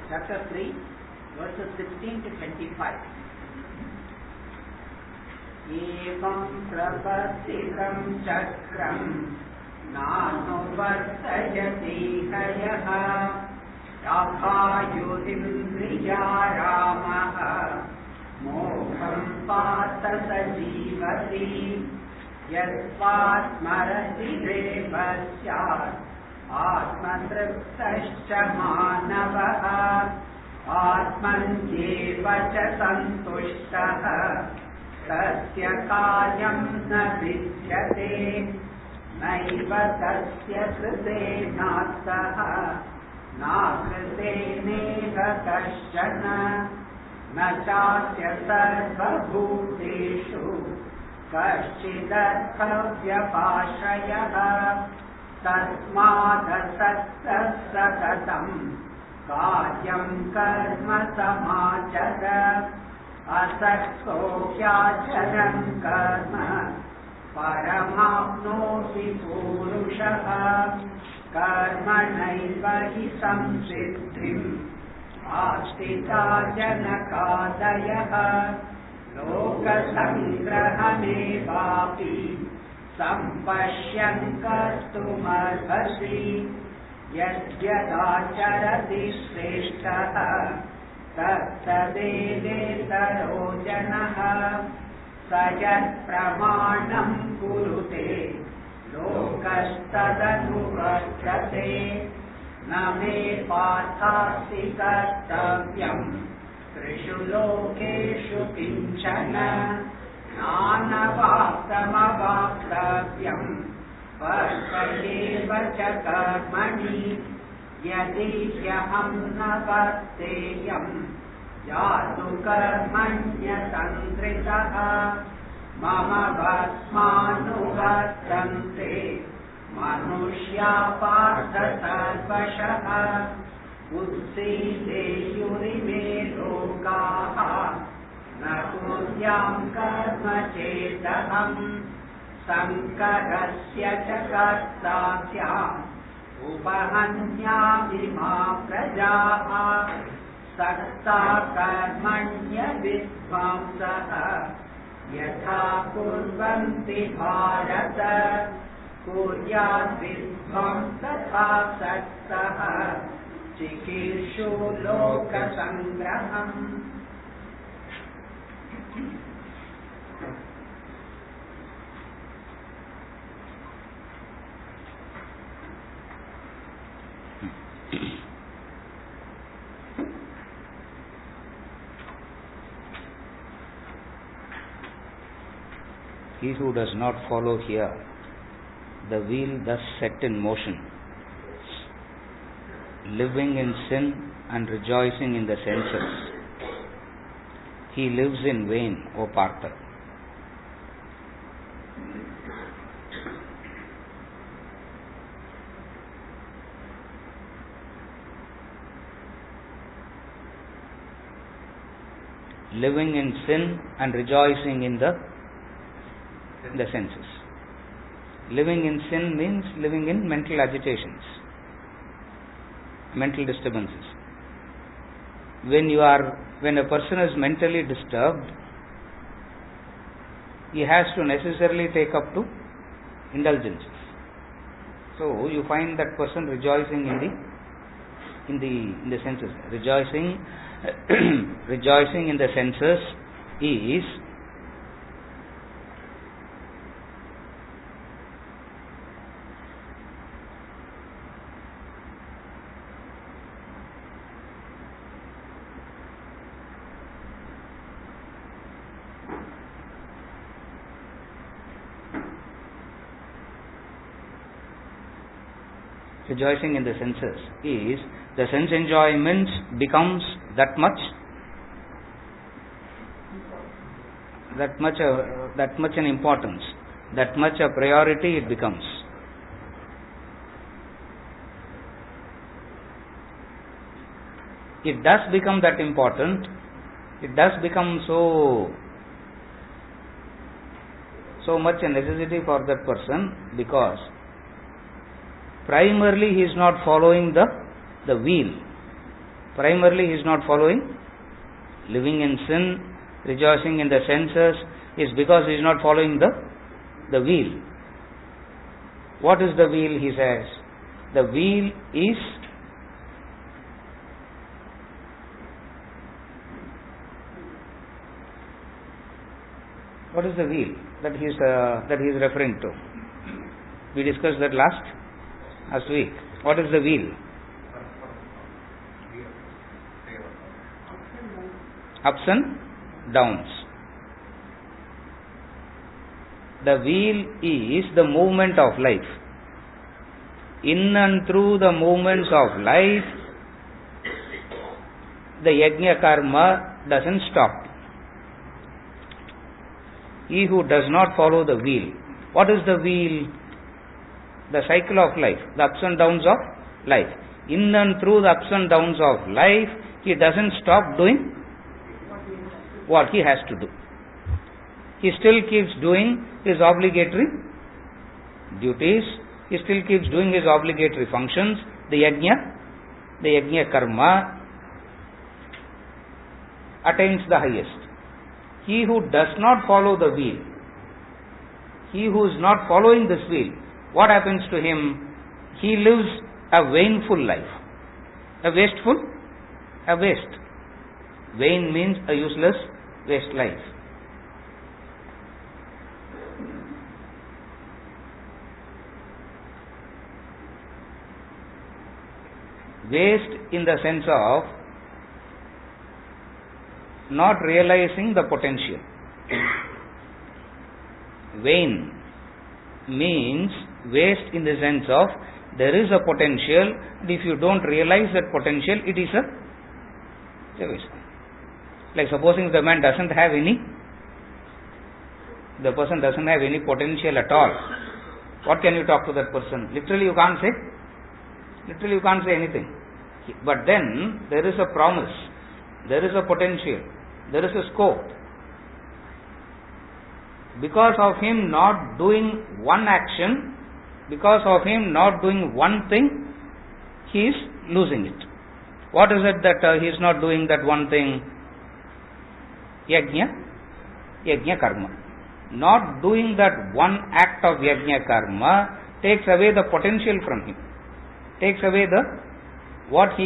Chapter 3, verses 16 to 25. Evam prapatitham chakram nanuvartayati hayaha yatha-yudhindriya ramaha moham pata sajivati yasvatmarati devasyat आत्मतृप्तश्च मानवः आत्मन्येव च सन्तुष्टः तस्य कार्यं न विद्यते नैव तस्य कृतेनार्थः नाकृतेनेह कश्चन न चास्य सर्वभूतेषु कश्चिदर्थव्यपाश्रयः तस्मादसक्तः सततं कार्यं कर्म समाचर असक्तो ह्याचरन् कर्म परमाप्नोति पूरुषः कर्मणैव हि संसिद्धिम् आस्तिता जनकादयः लोकसङ्ग्रहमेवापि सम्पश्यन् कर्तुमर्हसि यद्यदाचरति श्रेष्ठः तत्तदेवेतरो जनः स यत्प्रमाणं कुरुते लोकस्तदनुवर्तते न मे पार्थास्ति कर्तव्यम् त्रिषु लोकेषु किञ्चन नानवाप्तमवाप्तव्यम् वर्तयेव च कर्मणि यदि ह्यहं न वर्तेयम् यातु कर्मण्यतन्द्रितः मम वर्त्मानुवर्तन्ते मनुष्या पार्थ सर्वशः उत्सीदेयुरिमे लोकाः न कुर्यां कर्म चेदहम् संकरस्य च कर्ता स्याम् उपहन्यामि मा प्रजाः सक्ता कर्मण्य विद्वांसः यथा कुर्वन्ति भारत कुर्यात् विद्वांसथा सक्तः चिकीर्षु लोकसङ्ग्रहम्. He who does not follow here, the wheel thus set in motion, living in sin and rejoicing in the senses, he lives in vain, O Partha. Living in sin and rejoicing in the senses. Living in sin means living in mental agitations, mental disturbances. When a person is mentally disturbed, he has to necessarily take up to indulgences. So you find that person rejoicing in the senses. Rejoicing in the senses is rejoicing in the senses is the sense enjoyment becomes that much an importance, that much a priority it becomes. It does become that important, it does become so much a necessity for that person, because primarily he is not following the wheel. Primarily he is not following living in sin, rejoicing in the senses, is because he is not following the wheel. What is the wheel, he says? The wheel is what is the wheel that he is referring to? We discussed that last week. What is the wheel? Ups and downs. The wheel is the movement of life. In and through the movements of life, the yajna karma doesn't stop. He who does not follow the wheel. What is the wheel? The cycle of life, the ups and downs of life. In and through the ups and downs of life, he doesn't stop doing what he has to do. He still keeps doing his obligatory duties, he still keeps doing his obligatory functions, the yajna karma attains the highest. He who does not follow the wheel, he who is not following this wheel, what happens to him? He lives a vainful life. A waste. Vain means a useless, waste life. Waste in the sense of not realizing the potential. Vain means waste in the sense of there is a potential, and if you don't realize that potential, it is a waste. Like supposing the man doesn't have any, the person doesn't have any potential at all. What can you talk to that person? Literally you can't say anything. But then there is a promise, there is a potential, there is a scope. Because of him not doing one action, because of him not doing one thing, he is losing it. What is it that he is not doing that one thing? Yajna karma. Not doing that one act of yajna karma takes away the potential from him, takes away what a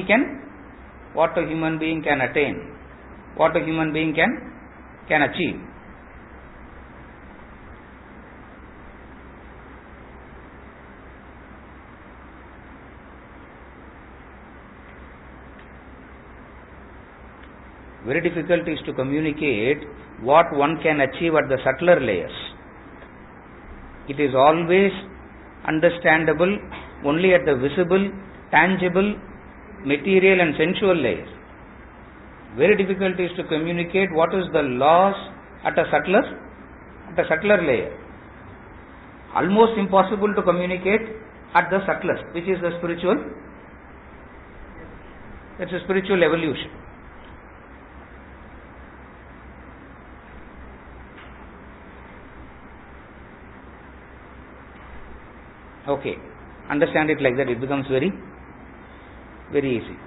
human being can attain, what a human being can achieve. Very difficult is to communicate what one can achieve at the subtler layers. It is always understandable only at the visible, tangible, material and sensual layers. Very difficult is to communicate what is the laws at a subtler layer. Almost impossible to communicate at the subtlest, which is the spiritual. It's a spiritual evolution. Okay, understand it like that, it becomes very, very easy.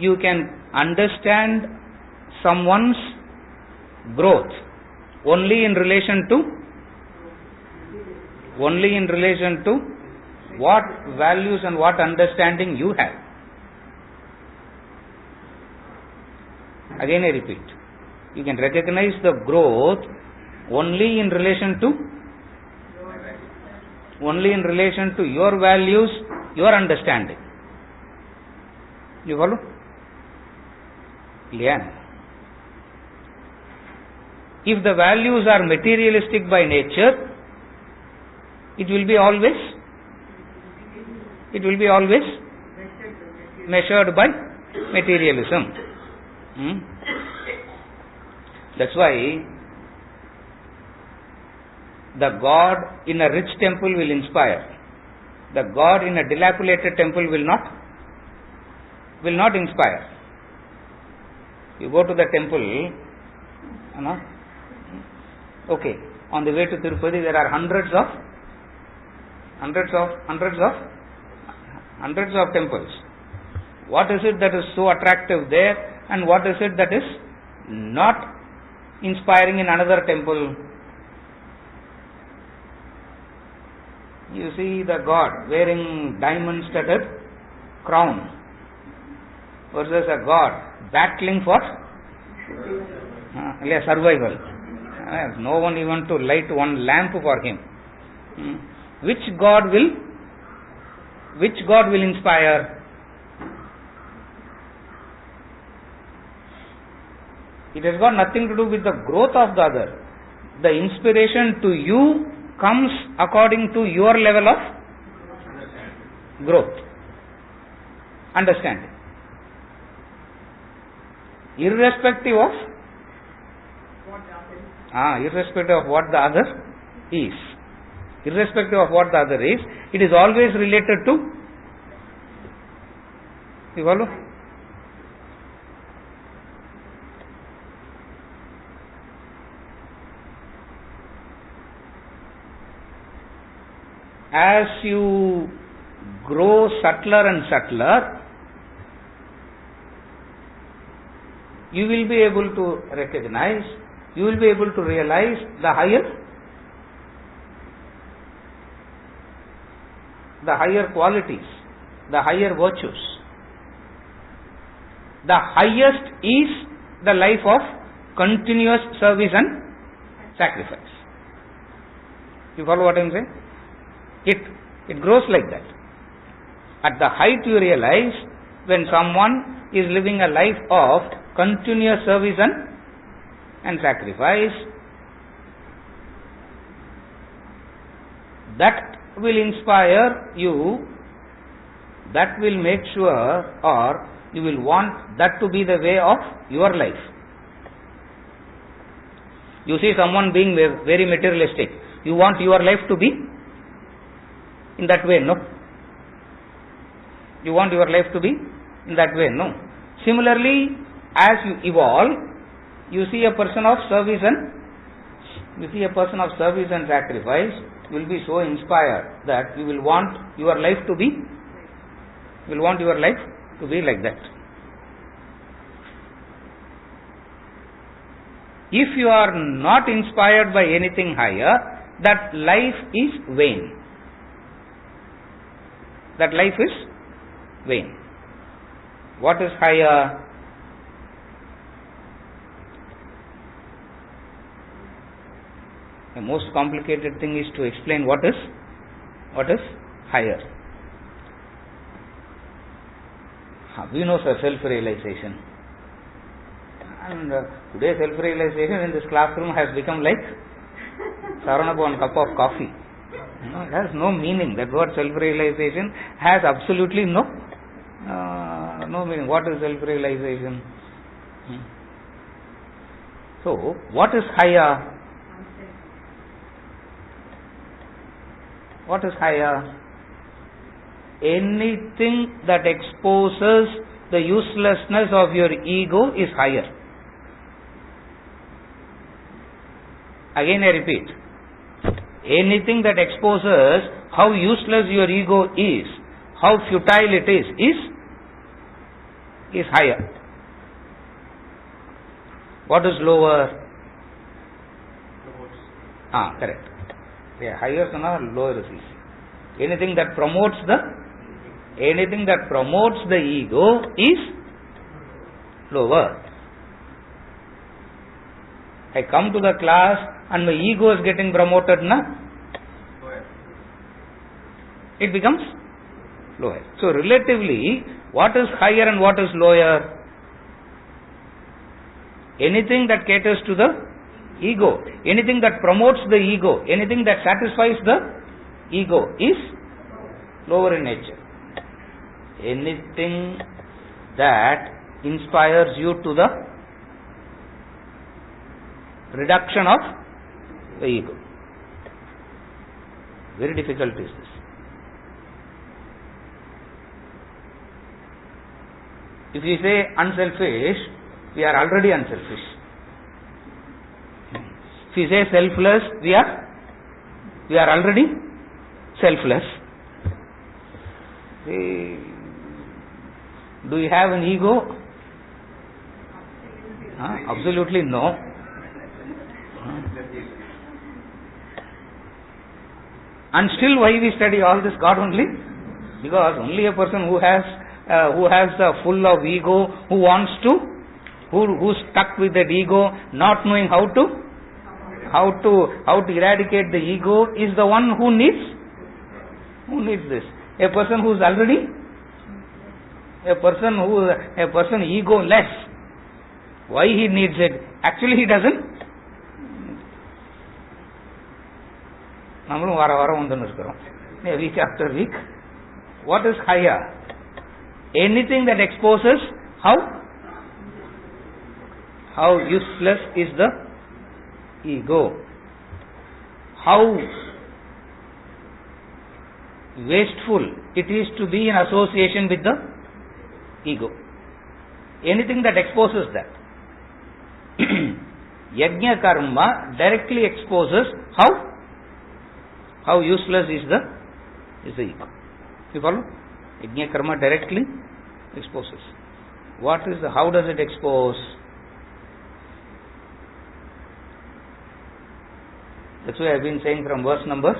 You can understand someone's growth only in relation to what values and what understanding you have. Again I repeat, you can recognize the growth only in relation to your values, your understanding. You follow? Yeah. if the values are materialistic by nature, it will be always measured by materialism. That's why the God in a rich temple will inspire. The God in a dilapidated temple will not inspire. You go to the temple, okay, on the way to Tirupati there are hundreds of temples. What is it that is so attractive there, and what is it that is not inspiring in another temple? You see the God wearing diamond-studded crown versus a God battling for survival. No one even to light one lamp for him. Which God will inspire? It has got nothing to do with the growth of the other. The inspiration to you comes according to your level of growth, understanding, irrespective of what the other is. Irrespective of what the other is, it is always related to, you follow? As you grow subtler and subtler, you will be able to recognize, you will be able to realize the higher qualities, the higher virtues. The highest is the life of continuous service and sacrifice. You follow what I am saying? It grows like that. At the height you realize when someone is living a life of continuous service and sacrifice, that will inspire you, that will make sure, or you will want that to be the way of your life. You see someone being very materialistic, you want your life to be in that way, no? You want your life to be in that way, no? Similarly, as you evolve, you see a person of service and sacrifice, you will be so inspired that you will want your life to be like that. If you are not inspired by anything higher, that life is vain. That life is vain. What is higher? The most complicated thing is to explain what is higher. We know self-realization. And today self-realization in this classroom has become like Saranabhu on cup of coffee. It has no meaning. That word self-realization has absolutely no meaning. What is self-realization? So, what is higher? What is higher? Anything that exposes the uselessness of your ego is higher. Again I repeat. Anything that exposes how useless your ego is, how futile it is higher. What is lower? Correct. Yeah, higher is lower is easy. Anything that promotes the ego is lower. I come to the class and my ego is getting promoted, it becomes lower. So relatively, what is higher and what is lower? Anything that caters to the Ego. Anything that promotes the ego, anything that satisfies the ego is lower in nature. Anything that inspires you to the reduction of the ego. Very difficult is this. If you say unselfish, we are already unselfish. If you say selfless, we are already selfless. Do you have an ego? Absolutely no. And still, why we study all this God only? Because only a person who has full of ego, who's stuck with that ego, not knowing how to eradicate the ego, is the one who needs this. A person who is already a person egoless. Why he needs it? Actually, he doesn't. நம்மளும் வர வந்துன்னு இருக்கிறோம் week after week. What is higher? Anything that exposes how useless is the ego, how wasteful it is to be in association with the ego. Anything that exposes that. Yajna karma directly exposes how useless is the ego. You follow? Yajna karma directly exposes. How does it expose? That's why I have been saying from verse number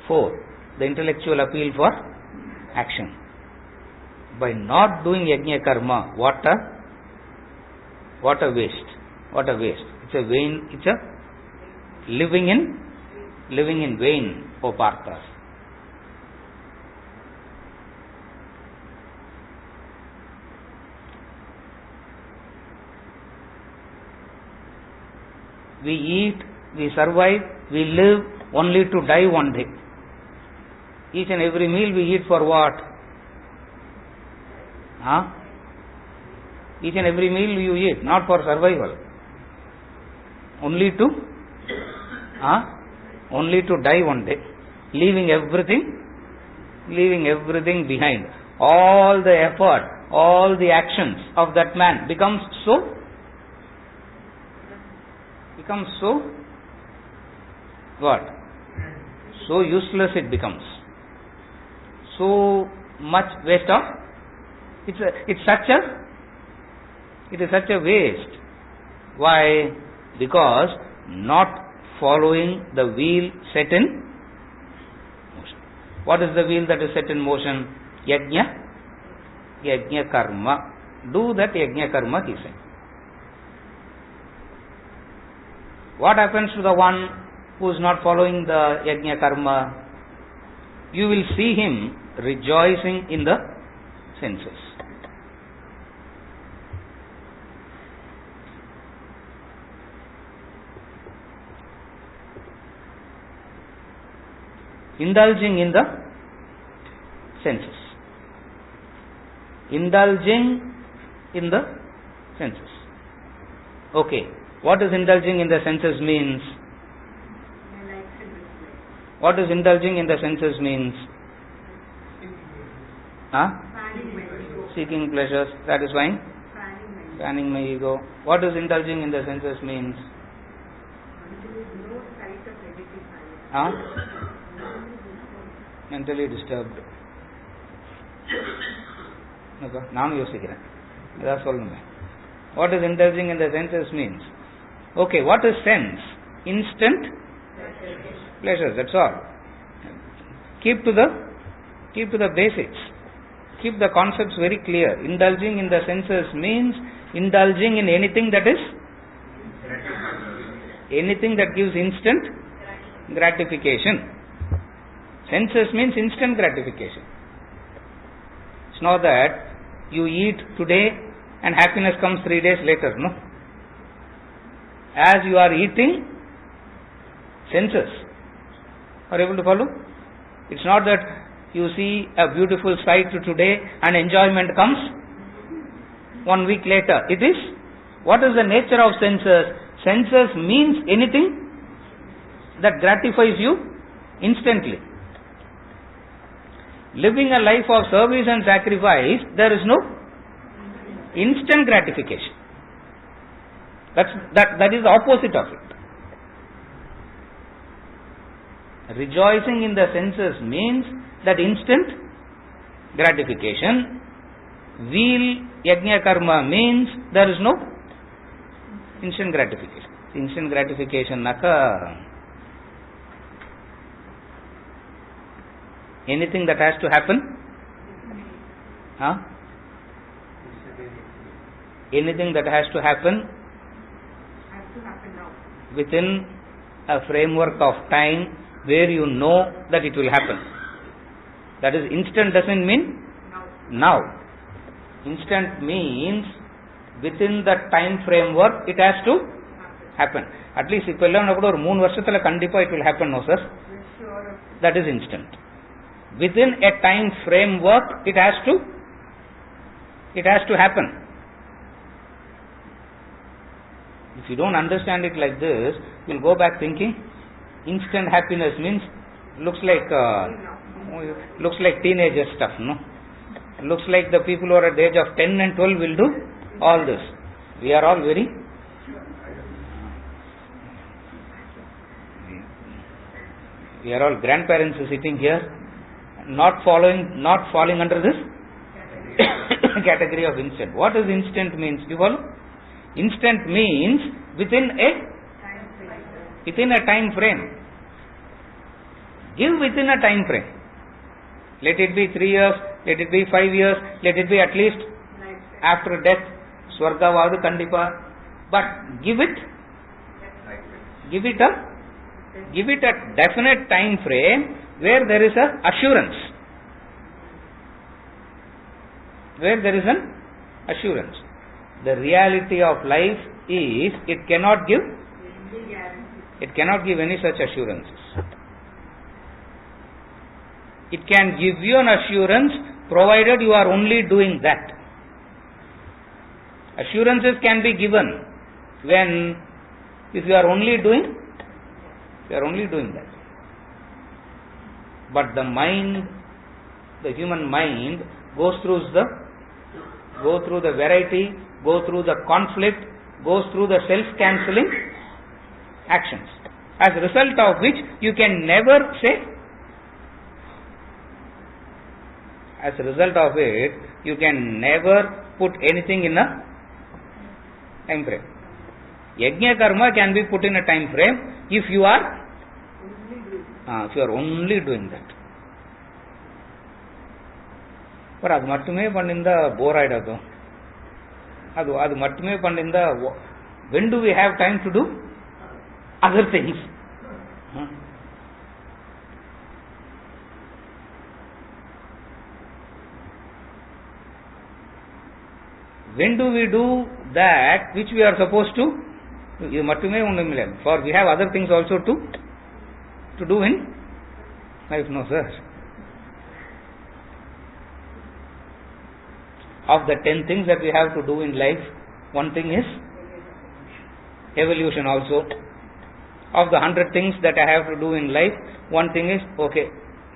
4, the intellectual appeal for action. By not doing yajna karma, what a waste. What a waste. It's a vain, it's a living in vain, O Parthas. We eat, we survive, we live only to die one day. Each and every meal we eat for what? Each and every meal you eat, not for survival. Only to die one day, leaving everything behind. All the effort, all the actions of that man becomes so what? So useless it becomes. So much waste of. It is such a waste. Why? Because not following the wheel set in motion. What is the wheel that is set in motion? Yajna karma. Do that yajna karma, he said. What happens to the one who is not following the yajna karma? You will see him rejoicing in the senses. Indulging in the senses. Indulging in the senses. Okay. What does indulging in the senses means? What does indulging in the senses means? Seeking pleasures, satisfying? Fanning my ego. What does indulging in the senses means? Mentally disturbed. நானும் யோசிக்கிறேன். ஏதாவது சொல்லுங்க. What does indulging in the senses means? Okay, what is sense? Instant pleasures, that's all. Keep to the basics. Keep the concepts very clear. Indulging in the senses means indulging in anything that gives instant gratification. Senses means instant gratification. It's not that you eat today and happiness comes 3 days later, no. As you are eating, senses. Are you able to follow? It's not that you see a beautiful sight today and enjoyment comes 1 week later. It is, what is the nature of senses? Senses means anything that gratifies you instantly. Living a life of service and sacrifice, there is no instant gratification. That is the opposite of it. Rejoicing in the senses means that instant gratification. Veal yajna karma means there is no instant gratification. Instant gratification naka anything that has to happen? Anything that has to happen within a framework of time where you know that it will happen. That is, instant doesn't mean now. Instant means within the time framework it has to happen. At least if you learn about 3 varshathula kandipa it will happen, no sir. That is instant. Within a time framework it has to happen. If you don't understand it like this, you will go back thinking instant happiness means looks like teenager stuff, no? Looks like the people who are at the age of 10 and 12 will do all this. We are all grandparents sitting here, not falling under this category of instant. What does instant means? You follow? Instant means within a time frame. Give within a time frame. Let it be 3 years, let it be 5 years, let it be at least after death, Swarga Vadu Kandipa. But give it a definite time frame where there is a assurance. Where there is an assurance. The reality of life is it cannot give any such assurances. It can give you an assurance provided you are only doing that. Assurances can be given if you are only doing that. But the human mind goes through the variety, goes through the conflict, goes through the self-cancelling actions. As a result of which you can never say, as a result of it, you can never put anything in a time frame. Yajna karma can be put in a time frame if you are only doing that. But adu mattume panninda bore aidadu. Adu mattume panninda, when do we have time to do other things? When do we do that which we are supposed to? For we have other things also to do in life, no sir. Of the 10 things that we have to do in life, one thing is evolution also. Of the 100 things that I have to do in life, one thing is, okay,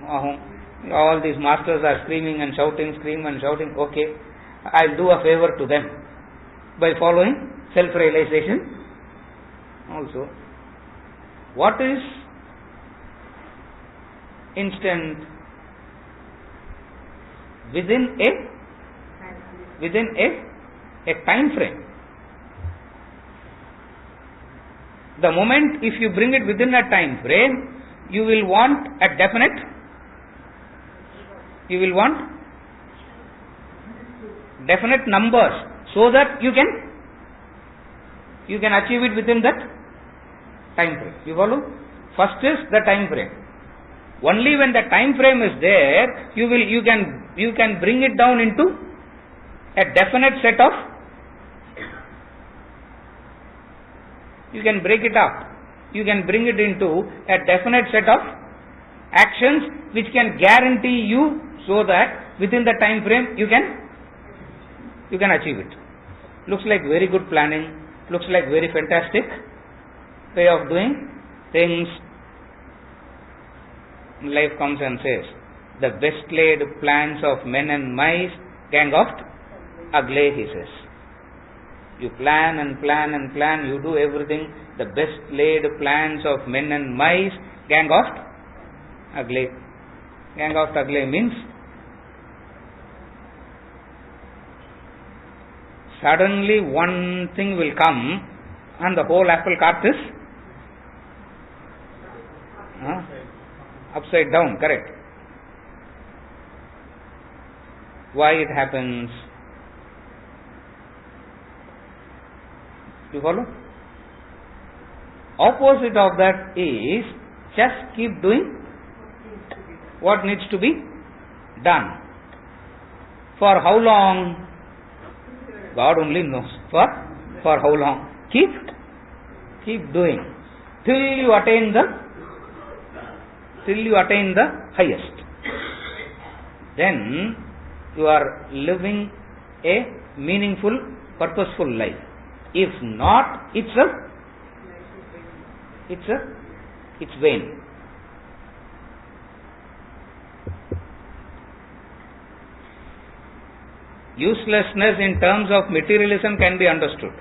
all these masters are screaming and shouting, okay, I'll do a favor to them by following self-realization also. What is instant? Within a time frame. The moment if you bring it within a time frame, you will want a definite, definite numbers so that you can achieve it within that time frame. You follow? First is the time frame. Only when the time frame is there, you can bring it down into a definite set of You can break it up. You can bring it into a definite set of actions which can guarantee you so that within the time frame you can achieve it. Looks like very good planning, looks like very fantastic way of doing things. Life comes and says, the best laid plans of men and mice, gang of ugly, he says. You plan and plan and plan, you do everything, the best laid plans of men and mice, gang of ugly. Gang of ugly means suddenly one thing will come and the whole apple cart is upside down, correct? Why it happens? You follow? Opposite of that is just keep doing what needs to be done. For how long? God only knows. For how long? Keep doing till you attain the highest. Then you are living a meaningful, purposeful life. If not, it's vain. Uselessness in terms of materialism can be understood.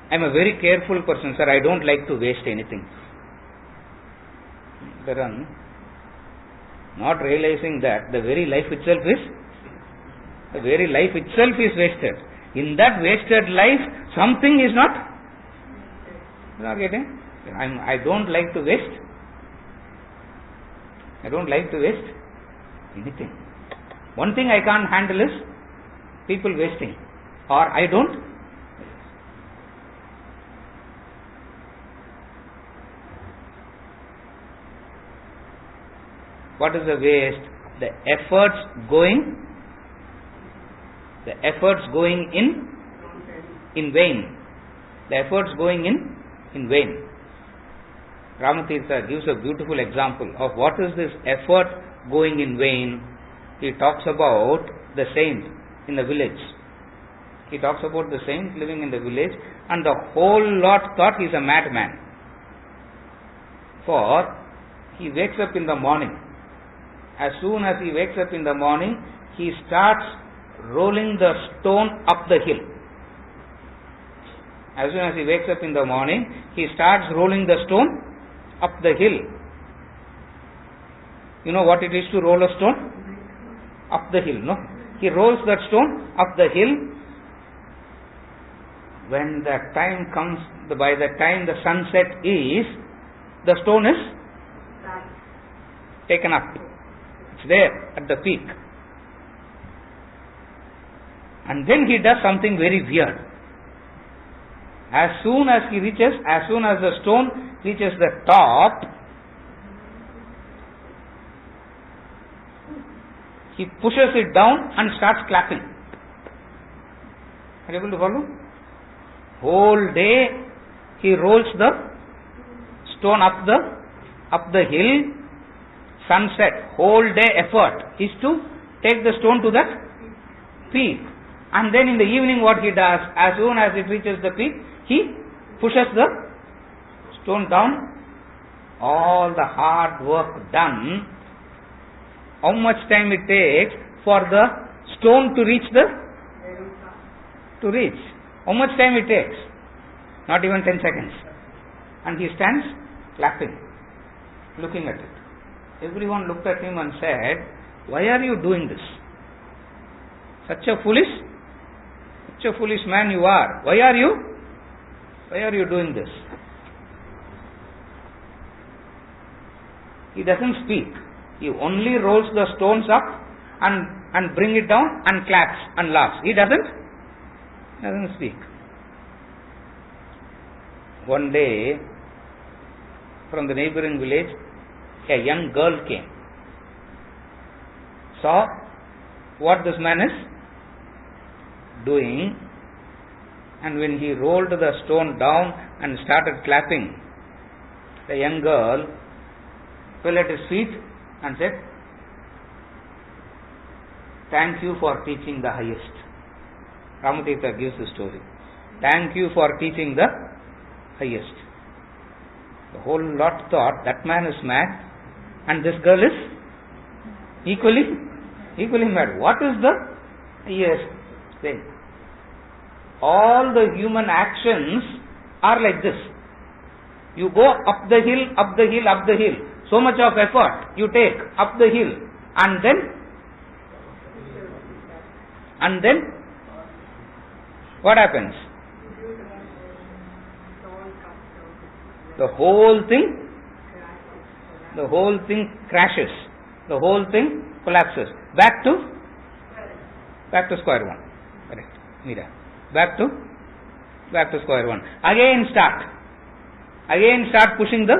I am a very careful person, sir. I don't like to waste anything. Not realizing that the very life itself is wasted. In that wasted life, something is not getting. I don't like to waste. I don't like to waste anything. One thing I can't handle is people wasting, or I don't. What is the waste? The efforts going in vain. The efforts going in vain. Ramatirtha gives a beautiful example of what is this effort going in vain. He talks about the saint in the village. He talks about the saint living in the village, and the whole lot thought he is a madman. For he wakes up in the morning. As soon as he wakes up in the morning, he starts rolling the stone up the hill. As soon as he wakes up in the morning, he starts rolling the stone up the hill. You know what it is to roll a stone? Up the hill, no? He rolls that stone up the hill. When the time comes, by the time the sunset is, the stone is taken up. It's there at the peak. And then he does something very weird. As soon as the stone reaches the top, he pushes it down and starts clapping. Are you able to follow? Whole day he rolls the stone up the hill. Sunset, whole day effort is to take the stone to that peak. And then in the evening what he does, as soon as it reaches the peak, he pushes the stone down. All the hard work done. How much time it takes for the stone to reach How much time it takes? Not even 10 seconds. And he stands clapping, looking at it. Everyone looked at him and said, "Why are you doing this? Such a foolish man you are. Why are you doing this?" He doesn't speak. He only rolls the stones up and bring it down and claps and laughs. He doesn't speak. One day, from the neighboring village, a young girl came, saw what this man is doing, and when he rolled the stone down and started clapping, the young girl fell at his feet and said, "Thank you for teaching the highest." Ramatirtha gives the story. Thank you for teaching the highest. The whole lot thought that man is mad and this girl is equally mad. What is the highest thing? All the human actions are like this. You go up the hill, up the hill, up the hill. So much of effort you take up the hill, and then what happens? The whole thing crashes. The whole thing collapses. Back to square one. Correct. Meera. Back to square one. Again start pushing the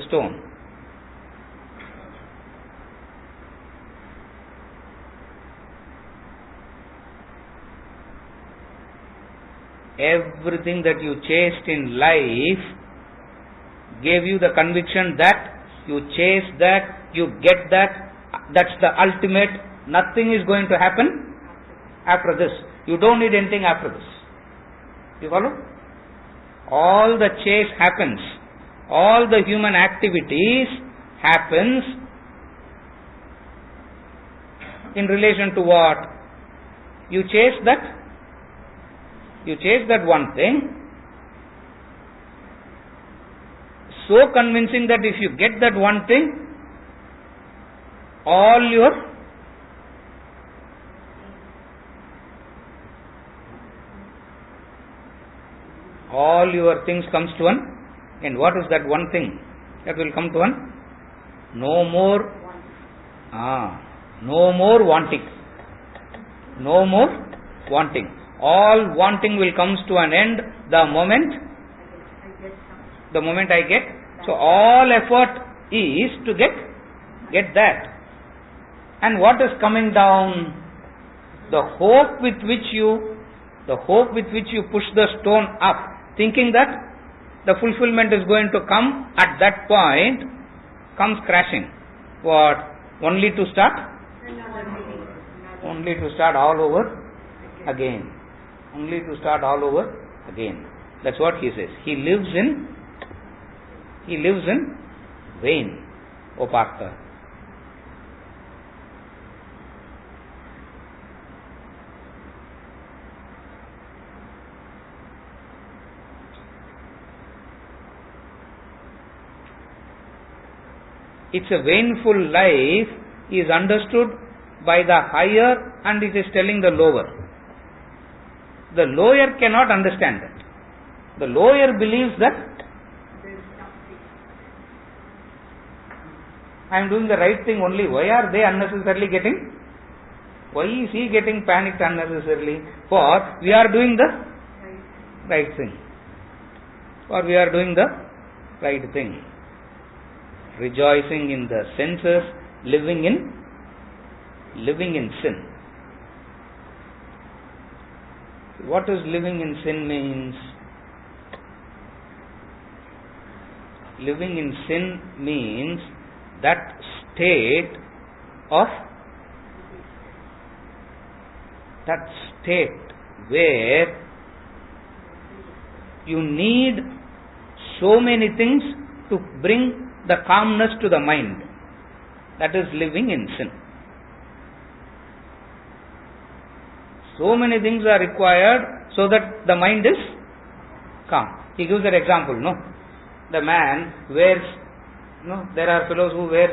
stone. Everything that you chased in life gave you the conviction that you chase that, you get that, that's the ultimate. Nothing is going to happen after this. You don't need anything after this. You follow? All the chase happens. All the human activities happens in relation to what? You chase that one thing, so convincing that if you get that one thing, all your things comes to an end. What is that one thing that will come to an? No more wanting. No more wanting. All wanting will comes to an end the moment I get. So all effort is to get that. And what is coming down? The hope with which you push the stone up, thinking that the fulfillment is going to come at that point, comes crashing. What? Only to start all over again. Only to start all over again. That's what he says. He lives in vain, O Partha. It's a vainful life is understood by the higher, and it is telling the lower. The lower cannot understand that. The lower believes that I am doing the right thing only. Why are they unnecessarily getting? Why is he getting panicked unnecessarily? For we are doing the right thing. For we are doing the right thing. Rejoicing in the senses, living in sin. What does living in sin means? Living in sin means that state where you need so many things to bring the calmness to the mind. That is living in sin. So many things are required so that the mind is calm. He gives an example, no? The man wears, there are fellows who wear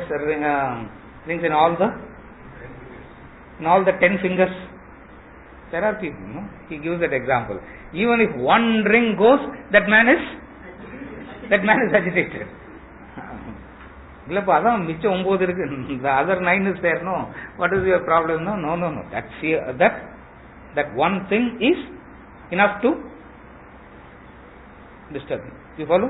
rings in all the 10 fingers. There are people, no? He gives that example. Even if one ring goes, that man is agitated. The other 9 is there, no? What is your problem? No. That one thing is enough to disturb you. You follow?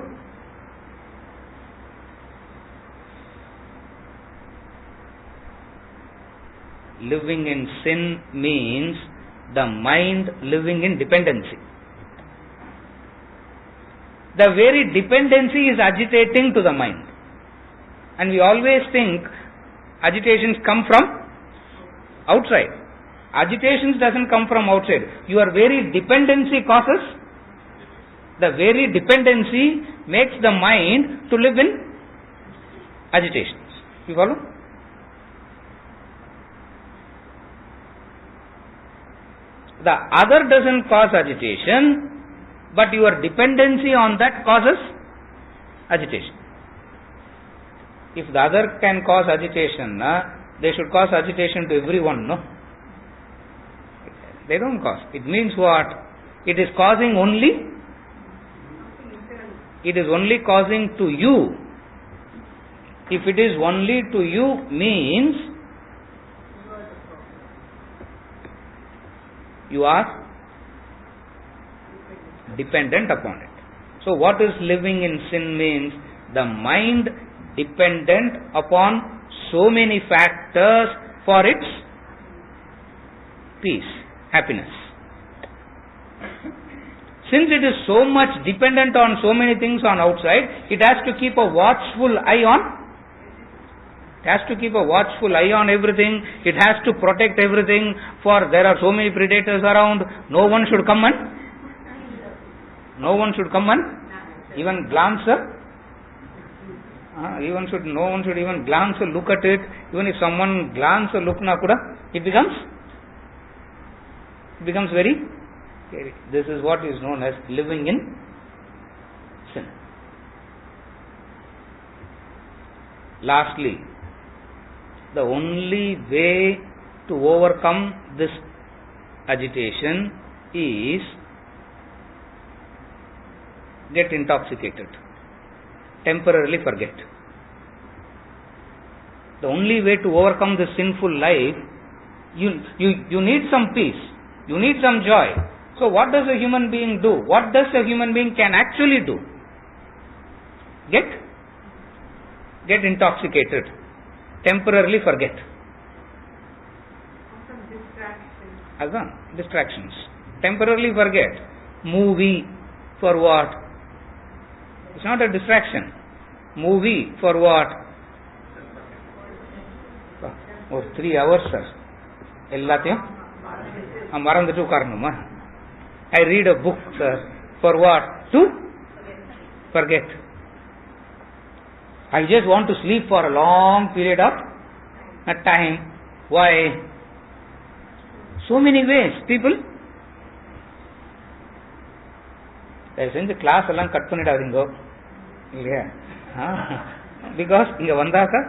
Living in sin means the mind living in dependency. The very dependency is agitating to the mind. And we always think agitations come from outside. Agitations doesn't come from outside. Your very dependency causes, the very dependency makes the mind to live in agitations. You follow? The other doesn't cause agitation, but your dependency on that causes agitation. If the other can cause agitation, they should cause agitation to everyone, no? They don't cause. It means what? It is causing only, it is only causing to you. If it is only to you means you are dependent upon it. So what is living in sin means? The mind dependent upon so many factors for its peace, happiness. Since it is so much dependent on so many things on outside, it has to keep a watchful eye on. It has to keep a watchful eye on everything. It has to protect everything, for there are so many predators around. No one should come and even glance. No one should even glance or look at it. Even if someone glance or look na kuda, it becomes very scary. This is what is known as living in sin. Lastly, the only way to overcome this agitation is get intoxicated. Temporarily forget. The only way to overcome this sinful life, you need some peace, you need some joy. So what does a human being do? What does a human being can actually do? Get intoxicated. Temporarily forget. Distractions. Temporarily forget. Movie for what? It's not a distraction. Movie for what? Oh, 3 hours, sir. Ellatiyum marandu ukarnuma. I read a book, sir. For what? To forget. I just want to sleep for a long period of time. Why? So many ways. People, the class எல்லாம் cut பண்ணிடாதீங்க இல்லையா? Because இங்க வந்தாக்கா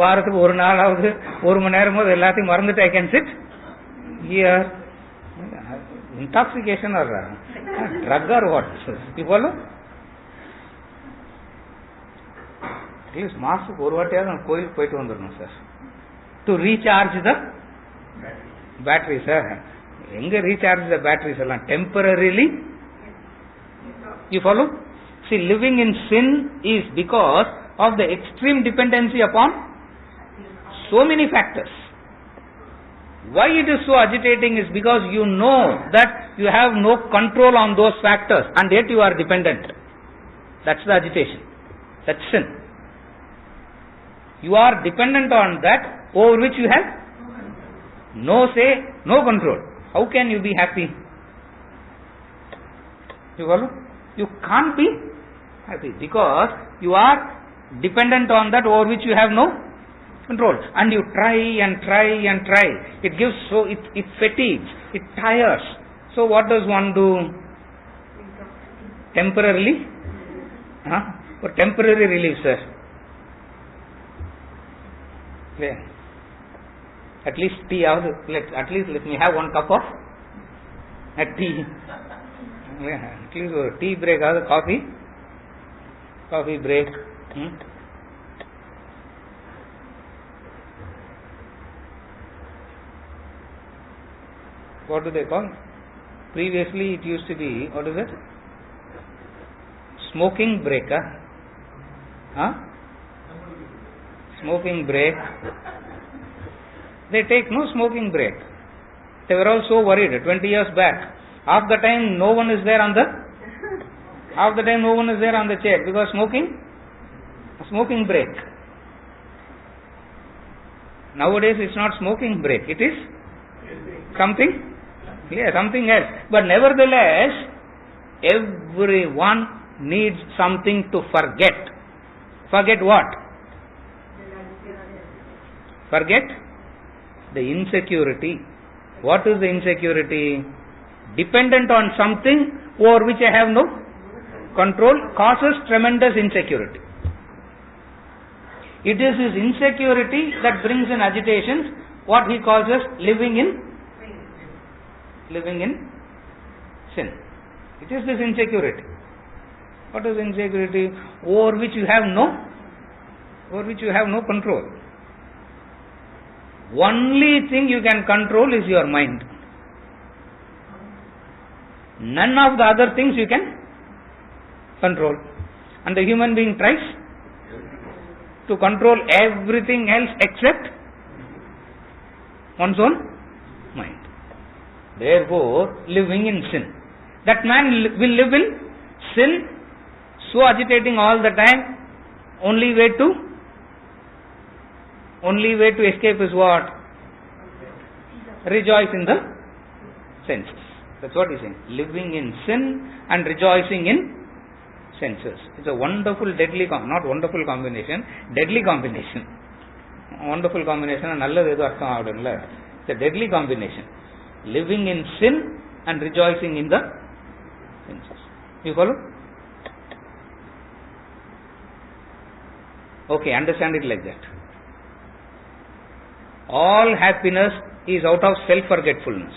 வாரத்துக்கு ஒரு நாளாவது ஒரு மணி நேரமாவது எல்லாத்தையும் மறந்துட்டு I can sit here. Intoxication or drug or what? இப்போ அட்லீஸ்ட் மாசத்துக்கு ஒரு வாட்டியாவது நம்ம கோயிலுக்கு போயிட்டு வந்துடணும் sir. To recharge the battery sir. எங்க ரீசார்ஜ் த பேட்டரிஸ் எல்லாம் temporarily. You follow? See, living in sin is because of the extreme dependency upon so many factors. Why it is so agitating is because you know that you have no control on those factors and yet you are dependent. That's the agitation. That's sin. You are dependent on that over which you have no say, no control. How can you be happy? You follow? You can't be happy because you are dependent on that over which you have no control, and you try and try and try. It gives it fatigues, it tires. So what does one do? Temporarily, for temporary relief, sir. Yeah. At least tea. At least let me have one cup of tea. Yeah, at least a tea break or coffee break. What do they call? Previously it used to be, what is it? Smoking break. Smoking break. They take no smoking break. They were all so worried 20 years back. Half the time no one is there on the chair because smoking break. Nowadays it's not smoking break, it is something else. But nevertheless, everyone needs something to forget. Forget what? Forget the insecurity. What is the insecurity? Dependent on something over which I have no control causes tremendous insecurity. It is his insecurity that brings in agitations, what he calls as living in sin. It is this insecurity. What is insecurity? Over which you have no control. Only thing you can control is your mind. None of the other things you can control. And the human being tries to control everything else except one's own mind. Therefore, living in sin. That man will live in sin, so agitating all the time. Only way to escape is what? Rejoice in the senses. That's what he's saying. Living in sin and rejoicing in senses. It's a wonderful, deadly, not wonderful combination, deadly combination. Wonderful combination, it's a deadly combination. Living in sin and rejoicing in the senses. You follow? Okay, understand it like that. All happiness is out of self-forgetfulness.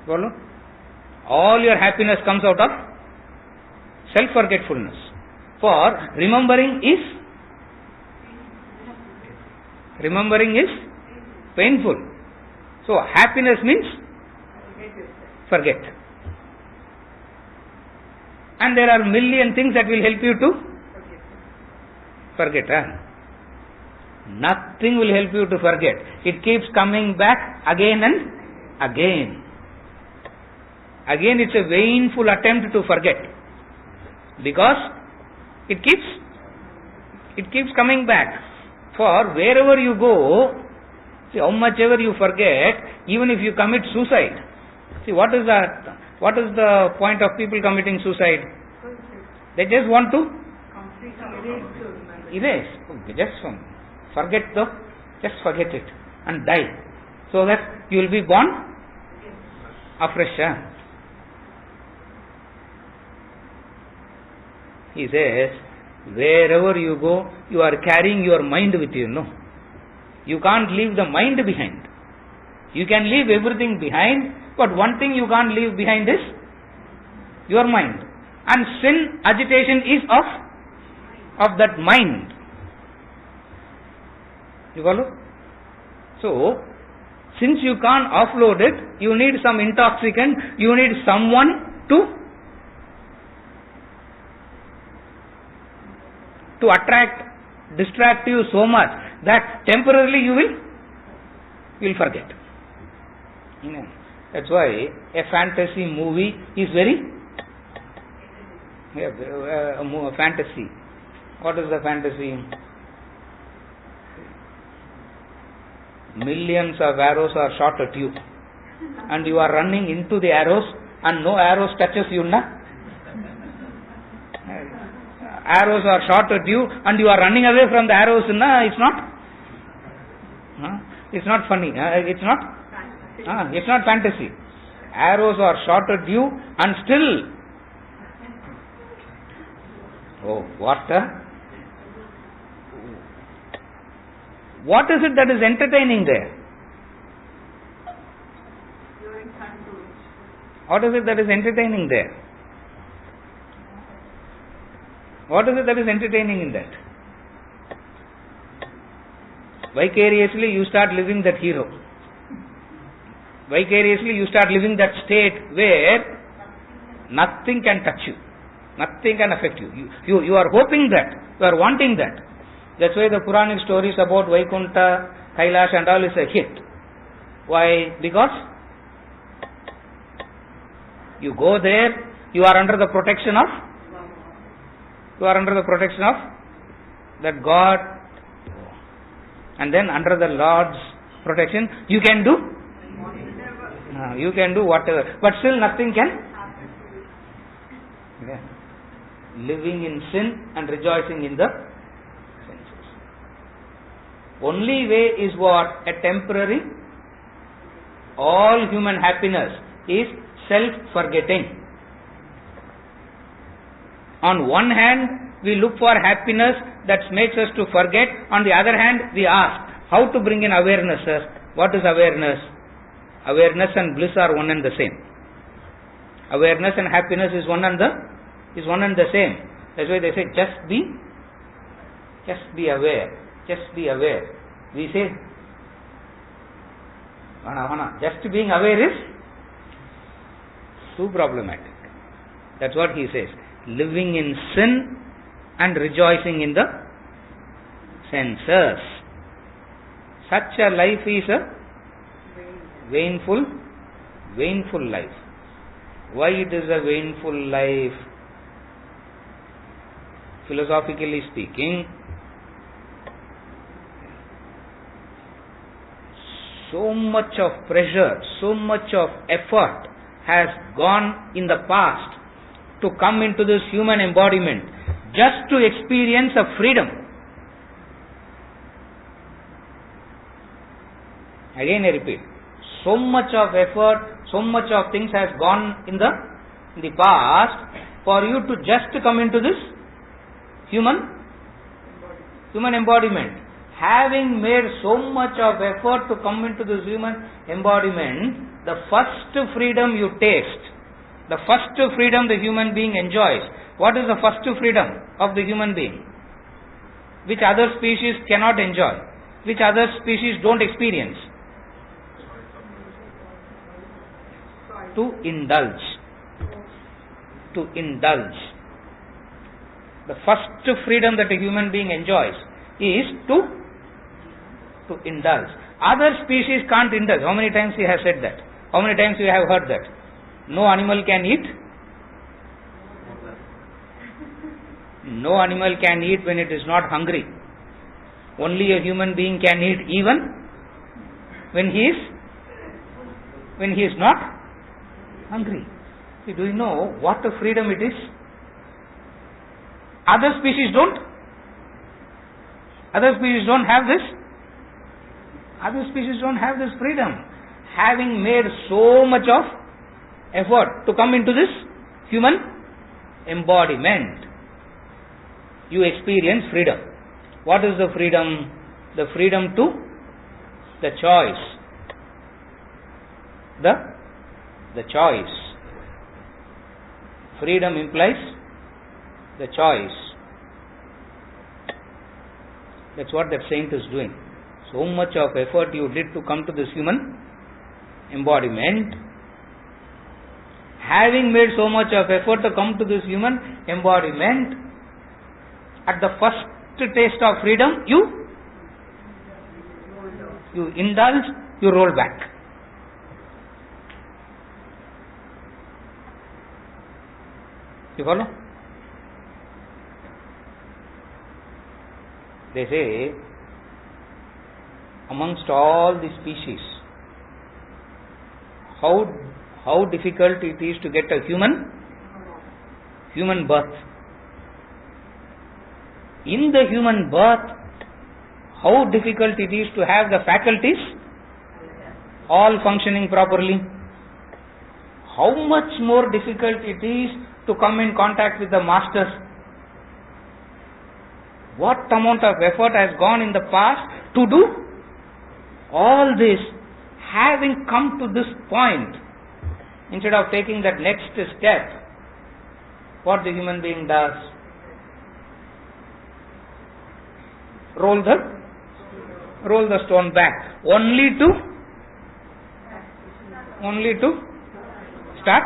Follow? All your happiness comes out of self-forgetfulness. For remembering is painful. So happiness means forget. And there are million things that will help you to forget. Nothing will help you to forget. It keeps coming back again and again. Again, it's a vainful attempt to forget, because it keeps coming back. For wherever you go, see, how much ever you forget, even if you commit suicide. See, what is the point of people committing suicide? They just want to erase. Just forget it and die, so that you will be born afresh. He says, wherever you go, you are carrying your mind with you, no? You can't leave the mind behind. You can leave everything behind, but one thing you can't leave behind is your mind. And sin, agitation is of that mind. You follow? So, since you can't offload it, you need some intoxicant, you need someone to distract you so much that temporarily you will forget. That's why a fantasy movie is very fantasy. What is the fantasy? Millions of arrows are shot at you, and you are running into the arrows, and no arrows touches you, na? Arrows are shot at you and you are running away from the arrows, it's not funny, it's not fantasy. Arrows are shot at you and still, what is it that is entertaining there? What is it that is entertaining there? What is it that is entertaining in that? Vicariously you start living that hero. Vicariously you start living that state where nothing can touch you. Nothing can affect you. You are hoping that. You are wanting that. That's why the Puranic stories about Vaikuntha, Kailash and all is a hit. Why? Because you go there, you are under the protection of that God, and then under the Lord's protection you can do whatever, but still nothing can. Living in sin and rejoicing in the senses. Only way is what? A temporary. All human happiness is self-forgetting. On one hand, we look for happiness that makes us to forget. On the other hand, we ask, how to bring in awareness, sir? What is awareness? Awareness and bliss are one and the same. Awareness and happiness is one and the same. That's why they say, just be aware. Just be aware. We say, just being aware is too problematic. That's what he says. Living in sin and rejoicing in the senses. Such a life is a vainful life. Why it is a vainful life? Philosophically speaking, so much of pressure, so much of effort has gone in the past to come into this human embodiment just to experience a freedom. Again I repeat, so much of effort, so much of things has gone in the past for you to just come into this human embodiment. Having made so much of effort to come into this human embodiment, the first freedom you taste, the first freedom the human being enjoys. What is the first freedom of the human being? Which other species cannot enjoy? Which other species don't experience? To indulge. To indulge. The first freedom that a human being enjoys is to indulge. Other species can't indulge. How many times he has said that? How many times you have heard that? No animal can eat. No animal can eat when it is not hungry. Only a human being can eat even when he is not hungry. See, do you know what a freedom it is? Other species don't. Other species don't have this. Other species don't have this freedom. Having made so much of effort to come into this human embodiment, you experience freedom. What is the freedom? The freedom to the choice. The choice. Freedom implies the choice. That's what that saint is doing. So much of effort you did to come to this human embodiment. Having made so much of effort to come to this human embodiment, at the first taste of freedom, you indulge, you roll back. You follow? They say, amongst all the species, how difficult it is to get a human birth. In the human birth, how difficult it is to have the faculties all functioning properly. How much more difficult it is to come in contact with the master. What amount of effort has gone in the past to do all this. Having come to this point, instead of taking that next step, what the human being does? Roll the stone back, only to start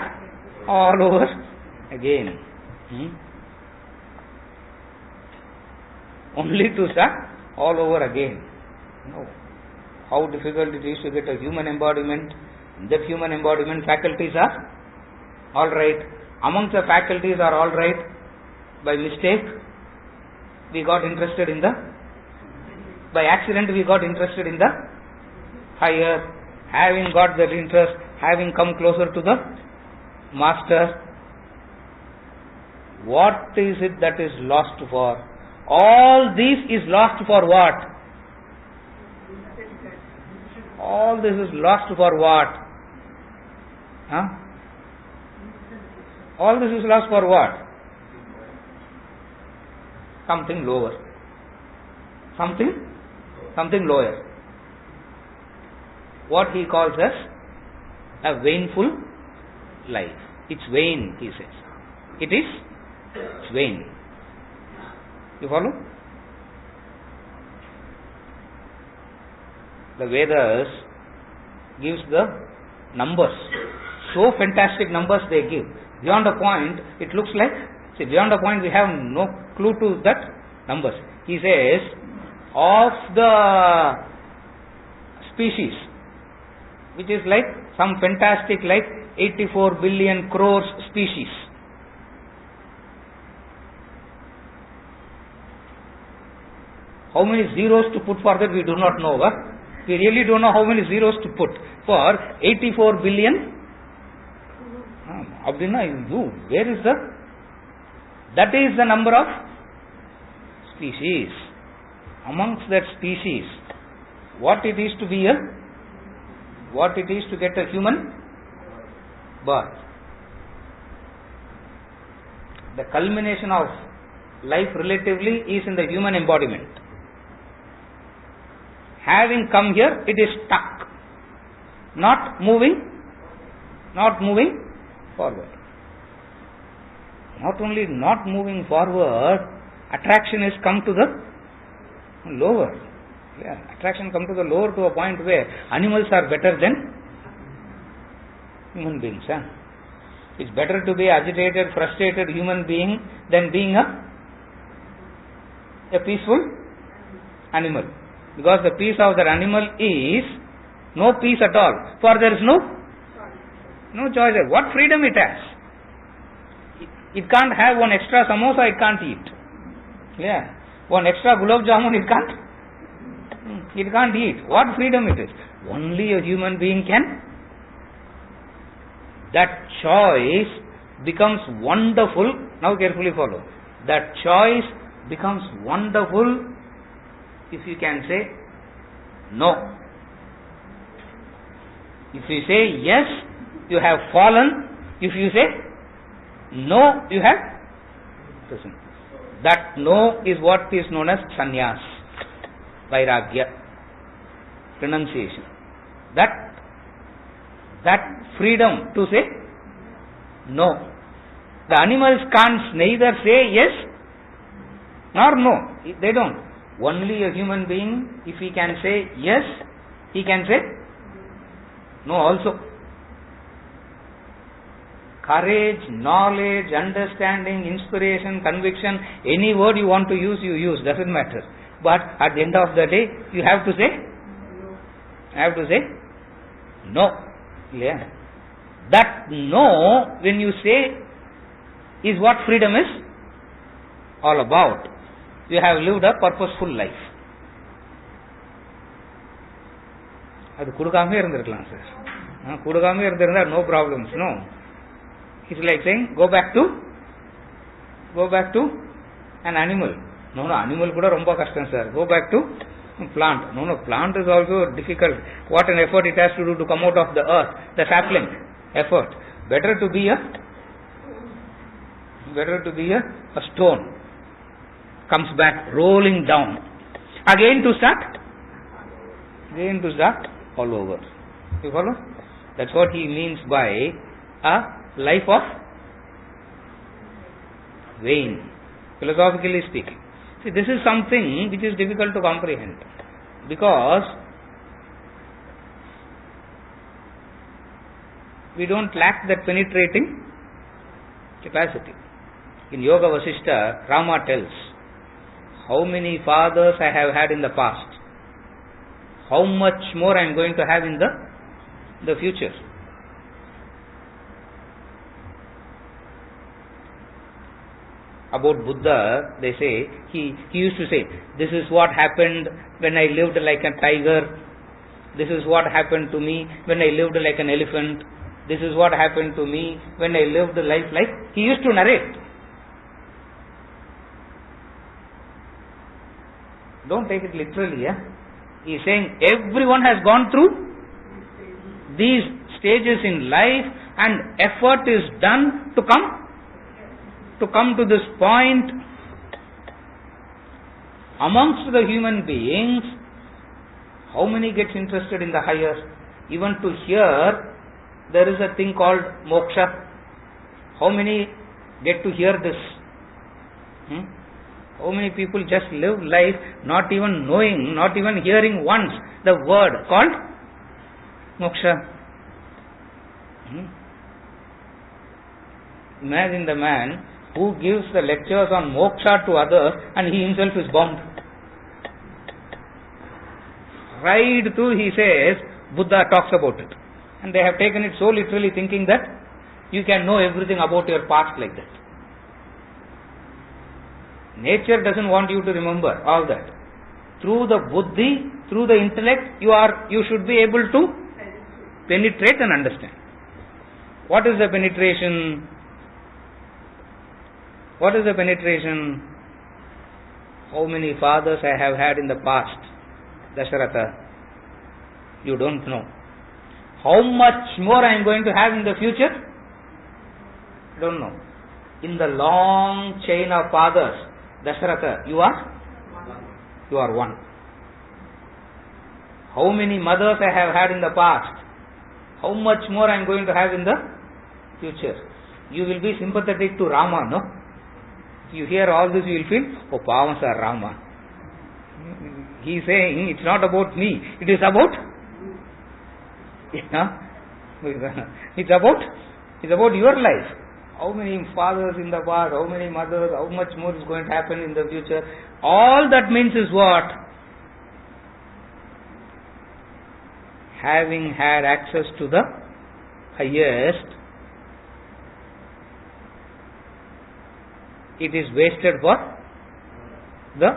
all over again. Only to start all over again. No. how difficult it is to get a human embodiment. In that human embodiment, faculties are alright. Amongst the faculties are alright. By mistake, we got interested in by accident we got interested in the higher. Having got that interest, having come closer to the master, what is it that is lost for? All this is lost for what? All this is lost for what? Huh? All this is lost for what? Something lower. Something lower. What he calls as a vainful life. It's vain, he says. It's vain. You follow? The Vedas gives the numbers. So fantastic numbers they give. Beyond a point, it looks like, beyond a point we have no clue to that numbers. He says, of the species, which is like some fantastic, like 84 billion crores species. How many zeros to put for that we do not know. We really don't know how many zeros to put for 84 billion. Where is that is the number of species. Amongst that species, what it is to be what it is to get a human birth. The culmination of life relatively is in the human embodiment. Having come here, it is stuck, not moving forward. Not only not moving forward, attraction has come to the lower. Attraction come to the lower, to a point where animals are better than human beings. It's better to be agitated, frustrated human being than being a peaceful animal. Because the peace of that animal is no peace at all. For there is no choice. What freedom it has? It can't have one extra samosa, it can't eat. One extra gulab jamun, it can't eat. What freedom it is? Only a human being can. That choice becomes wonderful. Now carefully follow. That choice becomes wonderful if you can say no. If you say yes, you have fallen. If you say no, you have risen. That no is what is known as sannyas, vairagya, renunciation. That freedom to say no. The animals can't neither say yes nor no. They don't. Only a human being, if he can say yes, he can say no also. Courage, knowledge, understanding, inspiration, conviction, any word you want to use, you use, doesn't matter. But at the end of the day, you have to say no. That no, when you say, is what freedom is all about. You have lived a purposeful life. அது கொடுக்காமே இருந்திருக்கலாம் sir. கொடுக்காமே இருந்திருந்தா no problems. No. It's like saying go back to an animal. No, animal kuda romba kashtam sir. Go back to plant. No, plant is also difficult. What an effort it has to do to come out of the earth, the sapling. Effort. Better to be a stone. Comes back rolling down. Again to start all over. You follow? That's what he means by a life of vain, philosophically speaking. See, this is something which is difficult to comprehend, because we don't lack that penetrating capacity. In Yoga Vasishtha, Rama tells how many fathers I have had in the past. how much more I am going to have in the future. About Buddha, they say, he used to say, this is what happened when I lived like a tiger, this is what happened to me when I lived like an elephant, this is what happened to me when I lived life like, he used to narrate. Don't take it literally, yeah? He is saying everyone has gone through these stages in life and effort is done to come to this point. Amongst the human beings, how many gets interested in the higher? Even to hear, there is a thing called moksha. How many get to hear this? How many people just live life not even knowing, not even hearing once the word called moksha? Imagine the man who gives the lectures on moksha to others and he himself is bound. Right through he says, Buddha talks about it. And they have taken it so literally, thinking that you can know everything about your past like that. Nature doesn't want you to remember all that. Through the buddhi, through the intellect, you should be able to penetrate and understand. What is the penetration? What is the penetration? How many fathers I have had in the past? Dasharatha, you don't know. How much more I am going to have in the future? Don't know. In the long chain of fathers, Dasharatha, you are one. How many mothers I have had in the past? How much more I am going to have in the future? You will be sympathetic to Rama, no? If you hear all this, you will feel, oh, Pavan Sir Rama. He is saying, it's not about me, it is about, it's about your life. How many fathers in the past, how many mothers, how much more is going to happen in the future? All that means is what? Having had access to the highest, it is wasted for the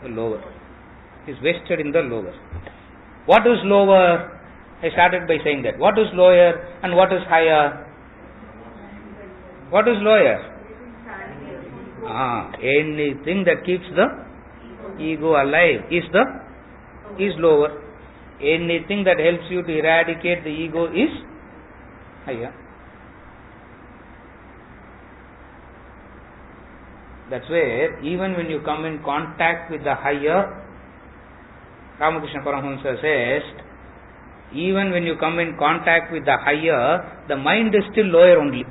lower. It is wasted in the lower. What is lower? I started by saying that. What is lower and what is higher? What is lower? Anything that keeps the ego alive is lower. Anything that helps you to eradicate the ego is higher. That's where even when you come in contact with the higher, Ramakrishna Paramahamsa says, even when you come in contact with the higher, the mind is still lower only.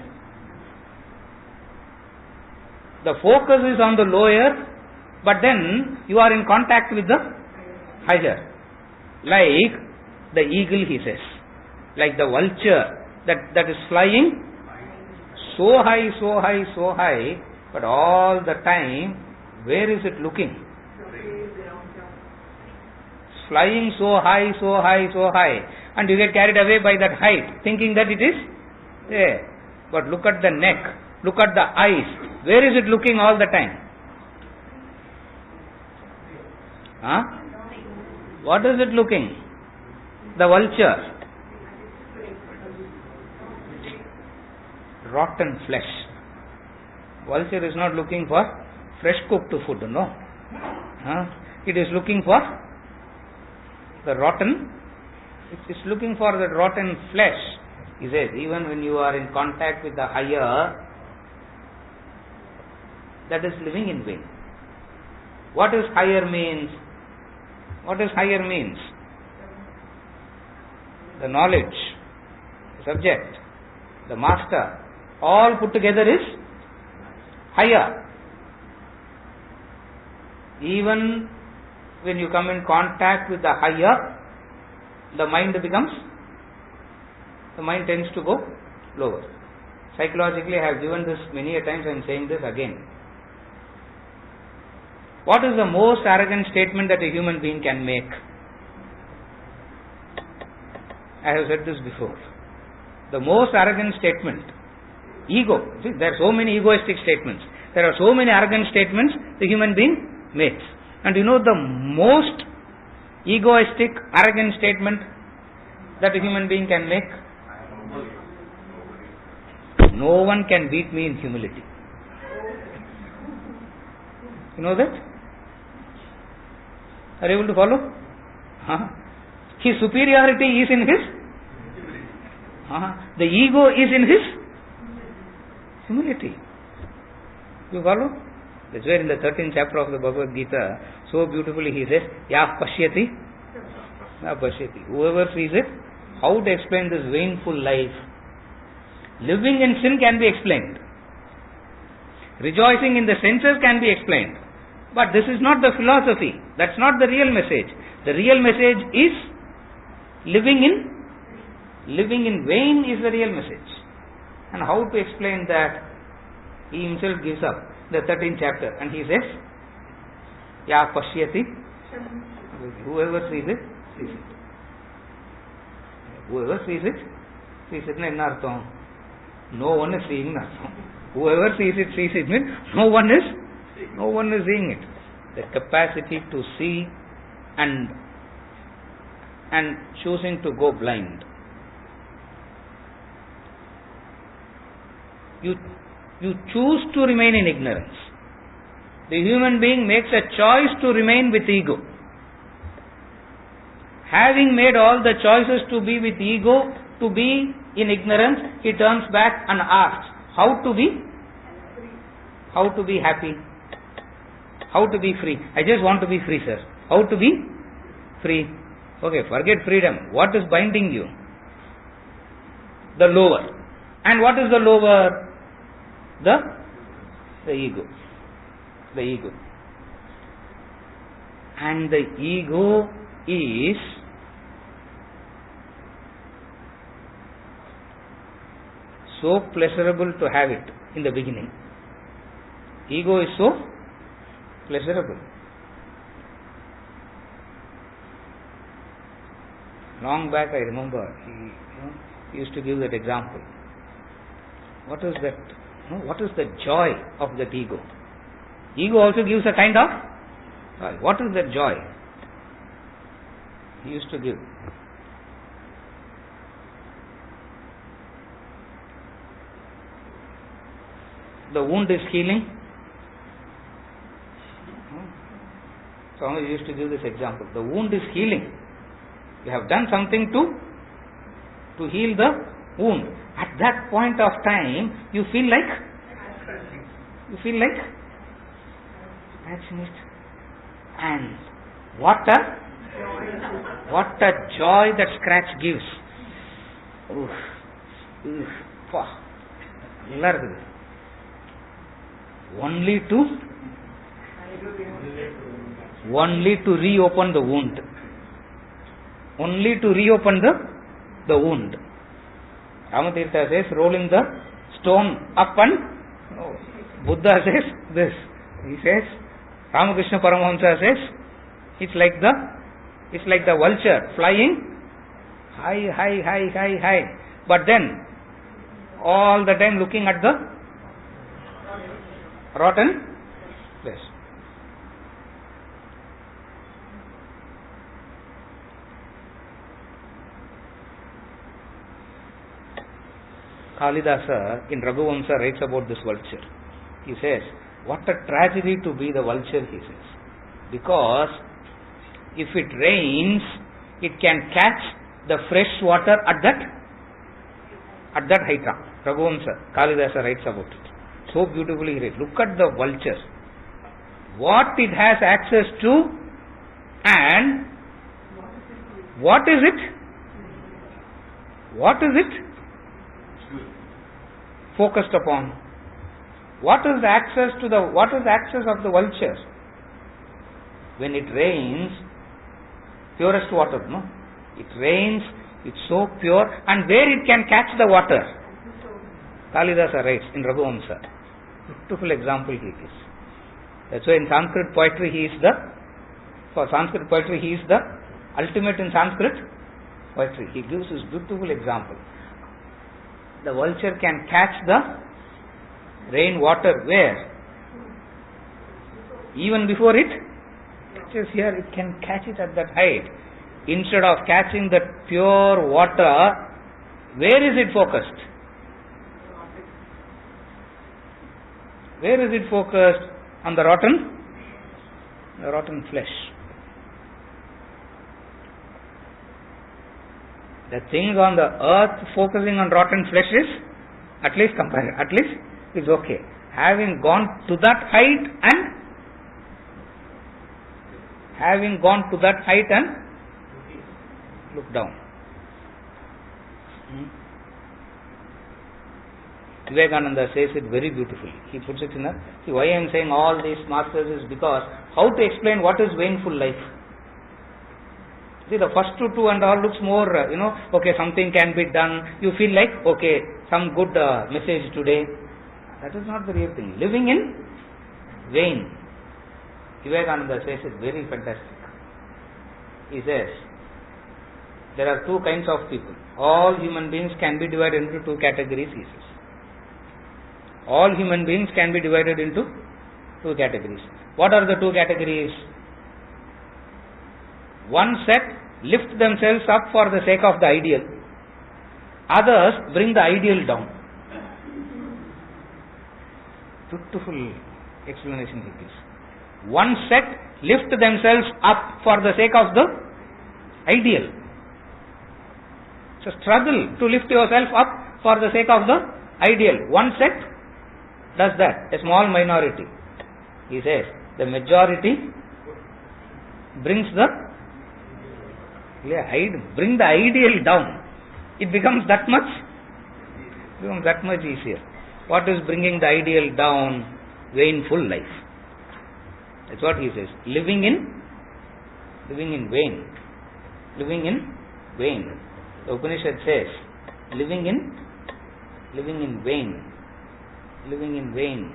The focus is on the lower, but then you are in contact with the higher. Like the eagle, he says, like the vulture that is flying so high, so high, so high, but all the time, where is it looking? It's flying so high, so high, so high, and you get carried away by that height, thinking that it is there. But look at the neck, look at the eyes. Where is it looking all the time? What is it looking? The vulture. Rotten flesh. Vulture is not looking for fresh cooked food, no. It is looking for the rotten. It is looking for the rotten flesh. He says, even when you are in contact with the higher, that is living in vain. What is higher means? What is higher means? The knowledge, the subject, the master, all put together is higher. Even when you come in contact with the higher, the mind tends to go lower. Psychologically, I have given this many a times, I am saying this again. What is the most arrogant statement that a human being can make? I have said this before. The most arrogant statement, ego. See, there are so many egoistic statements. There are so many arrogant statements the human being makes. And you know the most egoistic, arrogant statement that a human being can make? No one can beat me in humility. You know that? Are you able to follow? His superiority is in his. The ego is in his humility. You follow? That's where in the 13th chapter of the Bhagavad Gita, so beautifully he says, Ya pashyati, Ya pashyati. Whoever sees it, how to explain this vainful life? Living in sin can be explained. Rejoicing in the senses can be explained. But this is not the philosophy. That's not the real message. The real message is living in vain is the real message. And how to explain that? He himself gives up the 13th chapter and he says, Ya pashyati. Whoever sees it, sees it. Whoever sees it, sees it. No one is seeing nothing. Whoever sees it means no one is seeing it. The capacity to see and choosing to go blind. You choose to remain in ignorance. The human being makes a choice to remain with ego. Having made all the choices to be with ego, to be in ignorance, he turns back and asks, how to be happy? How to be free? I just want to be free, sir. How to be free? Okay, forget freedom. What is binding you? The lower. And what is the lower? The ego. The ego. And the ego is so pleasurable to have it in the beginning. Ego is so pleasurable. Long back I remember he used to give that example. What is that? What is the joy of that ego? Ego also gives a kind of joy. What is that joy? He used to give. The wound is healing. Swami used to give this example. The wound is healing. You have done something to heal the wound. At that point of time, you feel like scratching it. And what a joy that scratch gives. Only to reopen the wound. Only to reopen the wound. Ramatirtha says, rolling the stone up and Buddha says this. He says, Ramakrishna Paramahamsa says, it's like the vulture flying high. But then, all the time looking at the rotten place. Kalidasa in Raghuvamsa writes about this vulture. He says, what a tragedy to be the vulture, he says. Because if it rains, it can catch the fresh water at that height. Raghuvamsa, Kalidasa writes about it. So beautifully he writes. Look at the vulture. What it has access to and what is it? What is it focused upon? What is the access of the vulture? When it rains, purest water, no? It rains, it's so pure, and where it can catch the water? Kalidasa writes in Raghuvamsa. Beautiful example he gives. That's why in Sanskrit poetry he is the ultimate in Sanskrit poetry. He gives this beautiful example. The vulture can catch the rain water where? Even before it catches here, it can catch it at that height. Instead of catching that pure water, where is it focused? Where is it focused? On the rotten flesh. The things on the earth focusing on rotten flesh is at least is okay. Having gone to that height and look down. Vivekananda says it very beautifully. He puts it in a... See, why I am saying all these masters is because how to explain what is vainful life. See, the first two and all looks more, okay, something can be done. You feel like, okay, some good message today. That is not the real thing. Living in vain. Vivekananda says it very fantastic. He says, there are two kinds of people. All human beings can be divided into two categories, he says. All human beings can be divided into two categories. What are the two categories? One set lift themselves up for the sake of the ideal. Others bring the ideal down. Beautiful explanation he gives. One set lift themselves up for the sake of the ideal. It's a struggle to lift yourself up for the sake of the ideal. One set does that, a small minority. He says, the majority brings the ideal down. It becomes that much easier. What is bringing the ideal down? Vainful life. That's what he says. Living in vain. Living in vain. The Upanishad says, living in vain. Living in vain.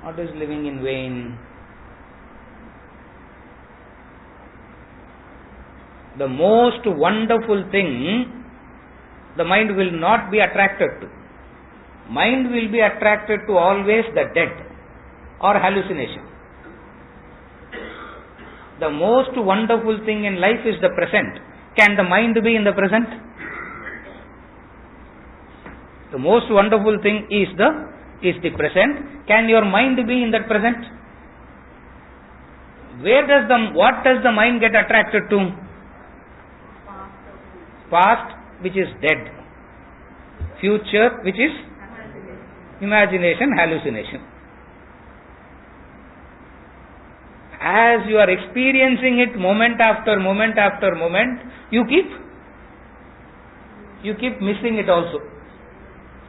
What is living in vain? The most wonderful thing, the mind will not be attracted to. Mind will be attracted to always the dead or hallucination. The most wonderful thing in life is the present. Can the mind be in the present? The most wonderful thing is the present. Can your mind be in that present? What does the mind get attracted to? Past, which is dead. Future, which is imagination, hallucination. As you are experiencing it moment after moment after moment, you keep missing it also.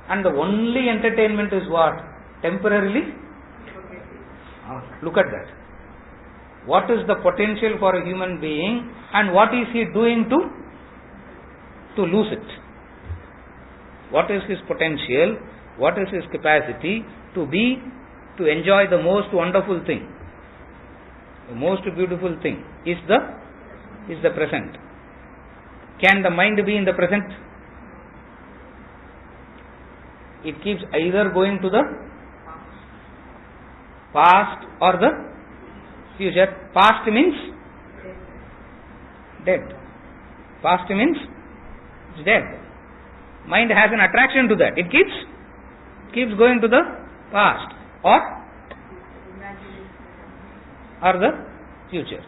And the only entertainment is what? Temporarily? Look at that. What is the potential for a human being and what is he doing to lose it? What is his potential? What is his capacity to enjoy the most wonderful thing? The most beautiful thing is the present. Can the mind be in the present? It keeps either going to the past or the future. Past means dead. Past means it's dead. Mind has an attraction to that. It keeps going to the past or the future.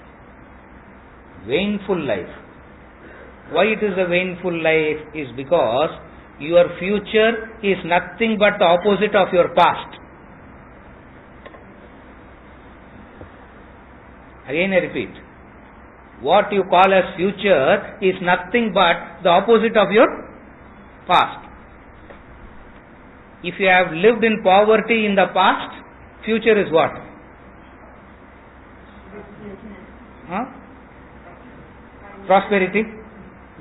Vainful life. Why it is a vainful life is because your future is nothing but the opposite of your past. Again I repeat. What you call as future is nothing but the opposite of your past. If you have lived in poverty in the past, future is what? Prosperity.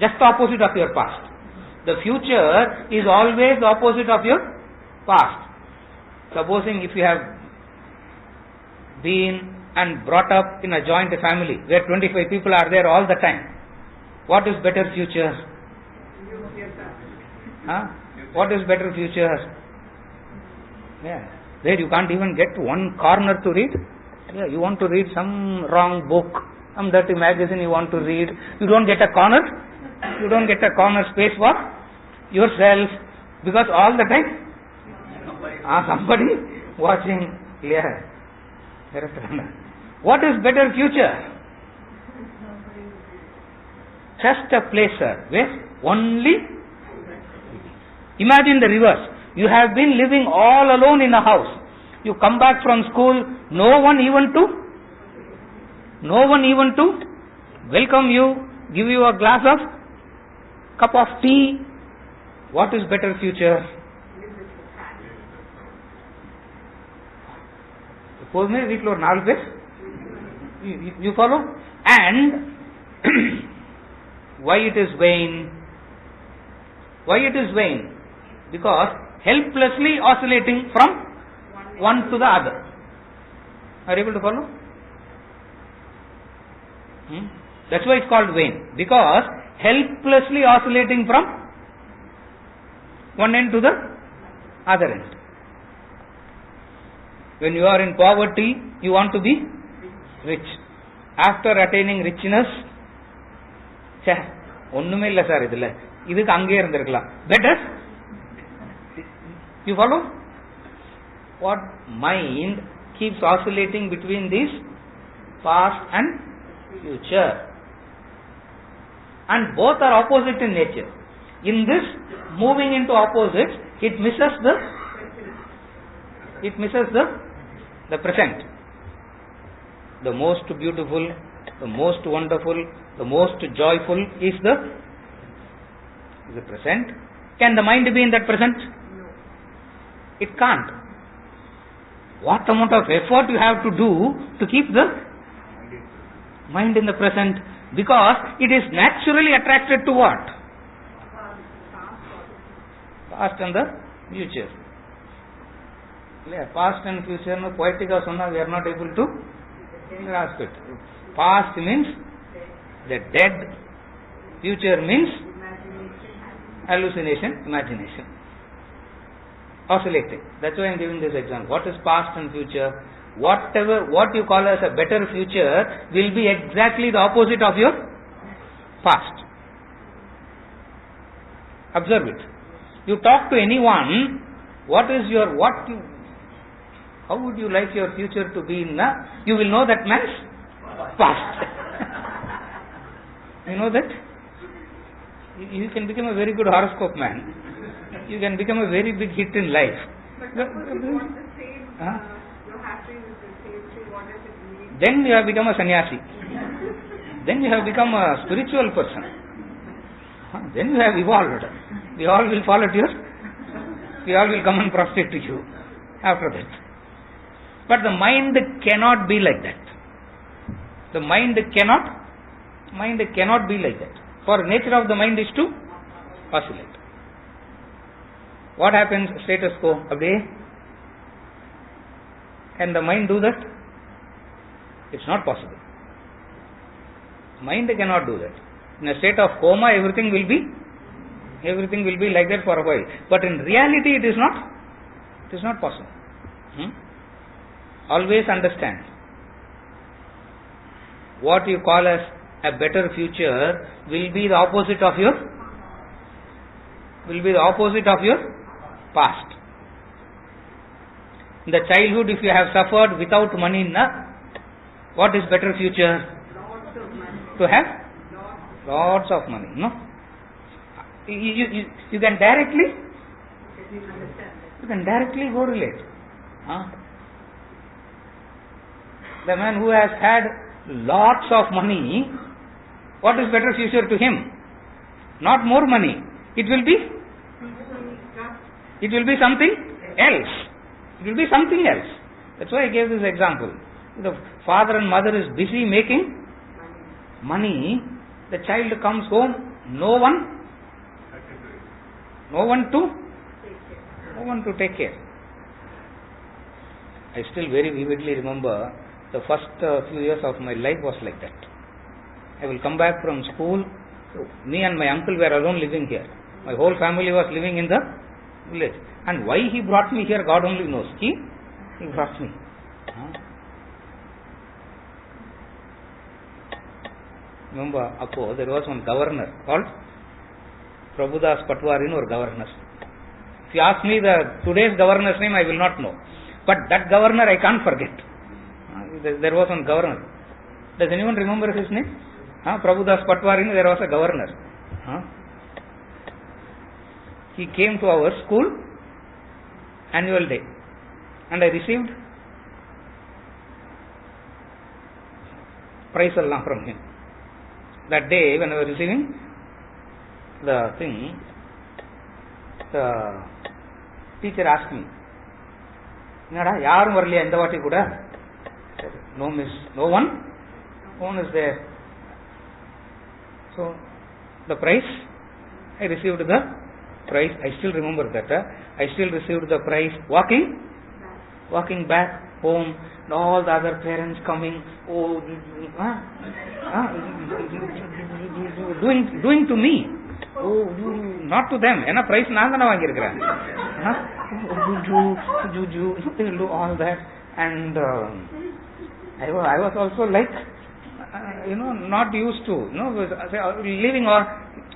Just the opposite of your past. The future is always the opposite of your past. Supposing if you have been and brought up in a joint family where 25 people are there all the time, what is better future? Huh? What is better future? Yeah. There you can't even get one corner to read. Yeah, you want to read some wrong book, some dirty magazine you want to read. You don't get a corner. You don't get a corner space for yourself because all the time somebody watching. Yeah. What is better future? Just a place, sir, where only. Imagine the reverse. You have been living all alone in a house. You come back from school, no one even to welcome you, give you a glass of cup of tea. What is better future? You follow? And why it is vain? Why it is vain? Because helplessly oscillating from one to the other. Are you able to follow? That's why it's called vain. Because helplessly oscillating from one end to the other end. When you are in poverty, you want to be rich. After attaining richness, ஒண்ணுமே இல்ல sir இதுல இதுக்கு அங்கே இருந்திருக்கலாம். Better? You follow? What mind keeps oscillating between this past and future, and both are opposite in nature. In this moving into opposites, it misses the present. The most beautiful, the most wonderful, the most joyful is the present. Can the mind be in that present? It can't. What amount of effort you have to do to keep the mind in the present? Because it is naturally attracted to what? Past and the future. Past and future, poetic we are not able to grasp it. Past means the dead, future means hallucination, imagination. Oscillating. That's why I am giving this example. What is past and future? What you call as a better future will be exactly the opposite of your past. Observe it. You talk to anyone, how would you like your future to be in? You will know that man's past. You know that? You can become a very good horoscope man. You can become a very big hit in life. But if you want the same, you're happy with the same thing, what does it mean? Then you have become a sannyasi. Then you have become a spiritual person. Then you have evolved. We all will fall at we all will come and prostrate to you after that. But the mind cannot be like that. The mind cannot be like that. For nature of the mind is to oscillate. What happens? Status quo. Can the mind do that? It's not possible. Mind cannot do that. In a state of coma, everything will be like that for a while. But in reality, it is not possible. Always understand. What you call as a better future will be the opposite of your past. In the childhood, if you have suffered without money, what is better future? To have lots of money. No? You can directly go relate. The man who has had lots of money, what is better future to him? Not more money. It will be something else. That's why I gave this example. The father and mother is busy making money. The child comes home, no one to take care. I still very vividly remember the first few years of my life was like that. I will come back from school, So me and my uncle were alone living here. My whole family was living in the village. And why he brought me here, God only knows. He brought me. Remember, there was one governor called Prabhudas Patwari or governor. If you ask me today's governor's name, I will not know. But that governor I can't forget. There was one governor. Does anyone remember his name? Prabhudas Patwari, there was a governor. He came to our school annual day and I received prize from him. That day when I was receiving the thing, the teacher asked me, yarum varliya indha vaati kuda? No miss, no one is there. So the prize, I received the prize. I still remember that. I still received the prize walking back home, and all the other parents coming, doing to me. Not to them. Ena prize naangana vaangirukren. They will do all that, and I was also like, not used to, living or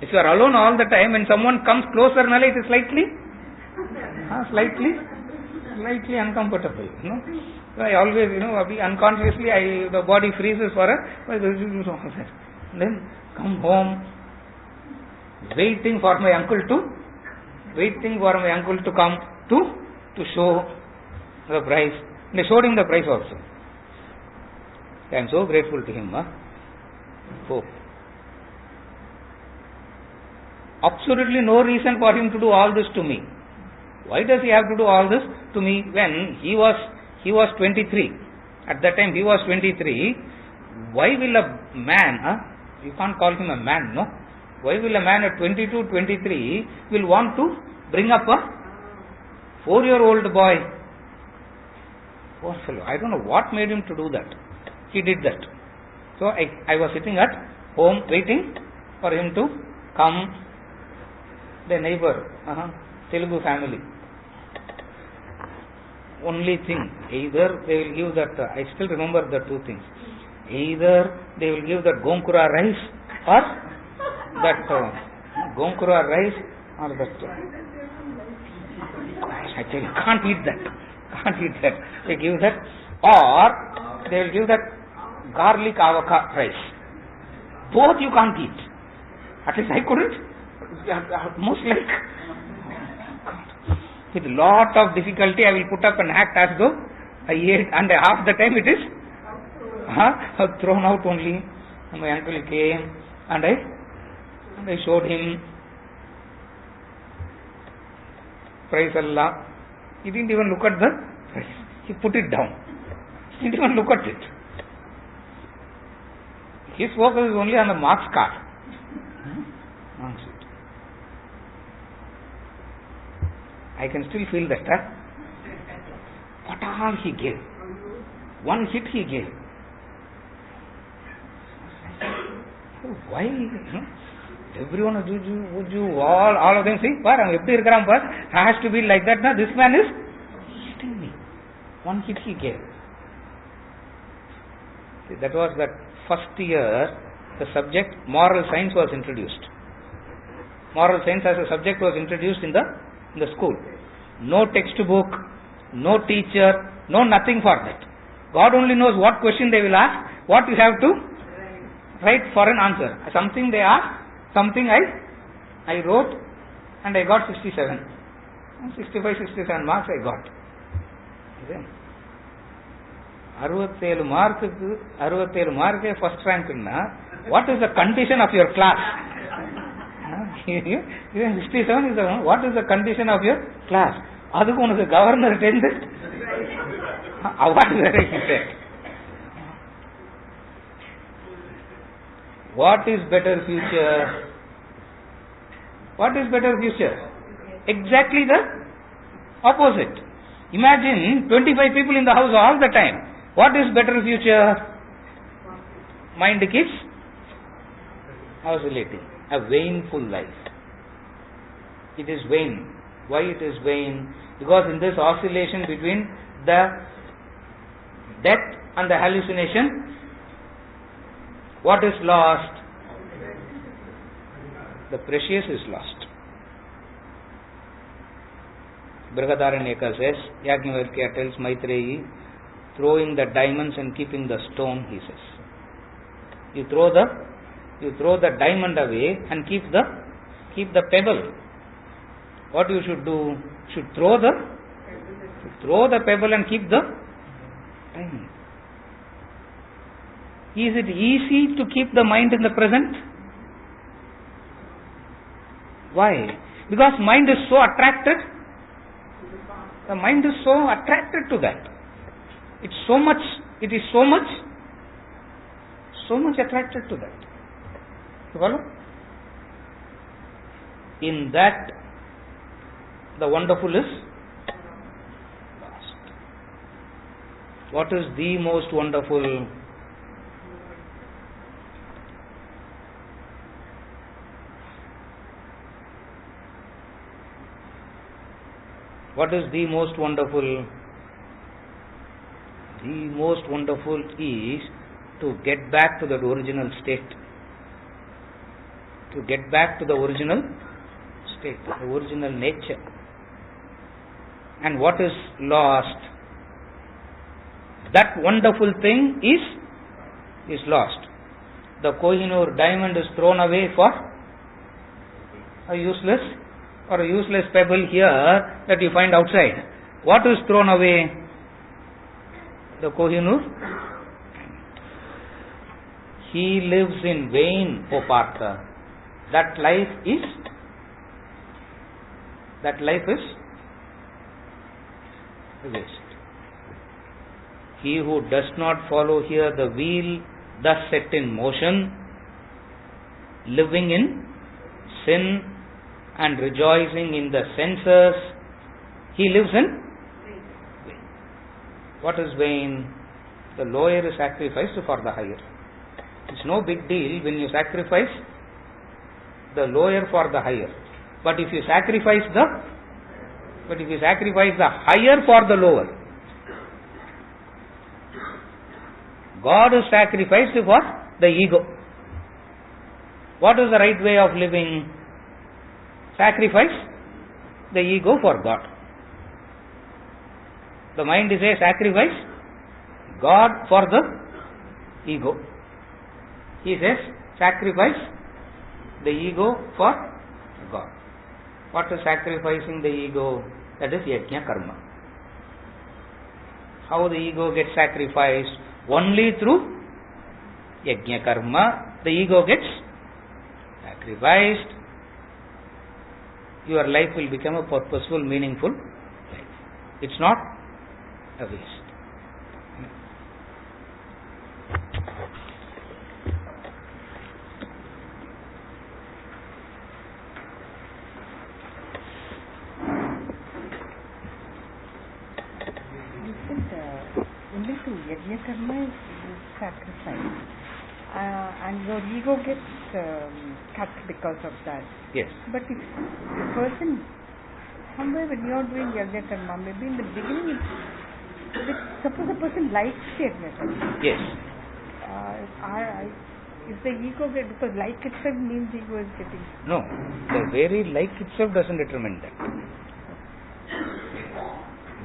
if you are alone all the time and someone comes closer, it is slightly uncomfortable. I always, unconsciously, the body freezes for then come home, waiting for my uncle to come to show the prize. They showed him the prize also. I am so grateful to him. Absolutely no reason for him to do all this to me. Why does he have to do all this to me when he was 23? At that time he was 23. Why will a man, you can't call him a man, no? Why will a man at 22, 23 will want to bring up a 4-year-old boy? Poor fellow. I don't know what made him to do that. He did that. So I was sitting at home waiting for him to come. The neighbor, Telugu family. Only thing, either they will give that, I still remember the two things. Either they will give that Gonkura rice or that Gonkura rice or that. I tell you, can't eat that. They give that, or they will give that garlic avocado rice. Both you can't eat. At least I couldn't. Most like, with lot of difficulty I will put up an act as though I ate, and half the time it is thrown out only. And my uncle came and I showed him. Praise Allah. He didn't even look at the price. He put it down. He didn't even look at it. His focus is only on the marks card. I can still feel that. What all he gave. One hit he gave. Why? Everyone, Uju, all of them see, has to be like that. Now this man is hitting me. One hit he gave. See, that was that first year, the subject moral science was introduced. Moral science as a subject was introduced in the school. No textbook, no teacher, no nothing for that. God only knows what question they will ask, what you have to write for an answer. Something they asked, something I wrote, and I got 67. 65, 67 marks I got. 67 mark first rank. What is the condition of your class? 67 is what is the condition of your class? Adukku unakku governor attended award where he said. What is better future? What is better future? Exactly the opposite. Imagine 25 people in the house all the time. What is better future? Mind keeps oscillating. a vainful life. It is vain. Why it is vain? Because in this oscillation between the death and the hallucination, what is lost? The precious is lost. Brihadaranyaka says, Yajnavalkya tells Maitreyi, throwing the diamonds and keeping the stone, he says. You throw the diamond away and keep the pebble. What you should do? You should throw the pebble and keep the diamond. Is it easy to keep the mind in the present? Why? Because mind is so attracted. The mind is so attracted to that. It is so much attracted to that. You follow? In that, the wonderful is lost. What is the most wonderful? What is the most wonderful? The most wonderful is to get back to that original state. To get back to the original state, the original nature. And what is lost? That wonderful thing is lost. The Kohinoor diamond is thrown away for a useless pebble here that you find outside. What is thrown away? The Kohinoor. He lives in vain, O Partha. That life is a waste. He who does not follow here the wheel thus set in motion, living in sin and rejoicing in the senses, he lives in vain. What is vain? The lower is sacrificed for the higher. It's no big deal when you sacrifice the lower for the higher. But if you sacrifice the higher for the lower, God is sacrificed for the ego. What is the right way of living? Sacrifice the ego for God. The mind is a sacrifice, God for the ego. He says sacrifice the ego for God. What is sacrificing the ego? That is yajna karma. How the ego gets sacrificed? Only through yajna karma the ego gets sacrificed. Your life will become a purposeful, meaningful life. It's not a waste. Only through yajna karma is sacrifice, and your ego gets cut because of that. Yes. But if the person, somewhere when you are doing yajna karma, maybe in the beginning, suppose the person likes yajna karma. Yes. If the ego gets, because like itself means ego is getting. No, the very like itself doesn't determine that.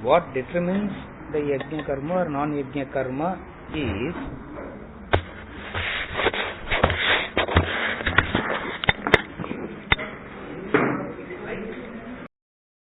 What determines the yajna karma or non-yajna karma is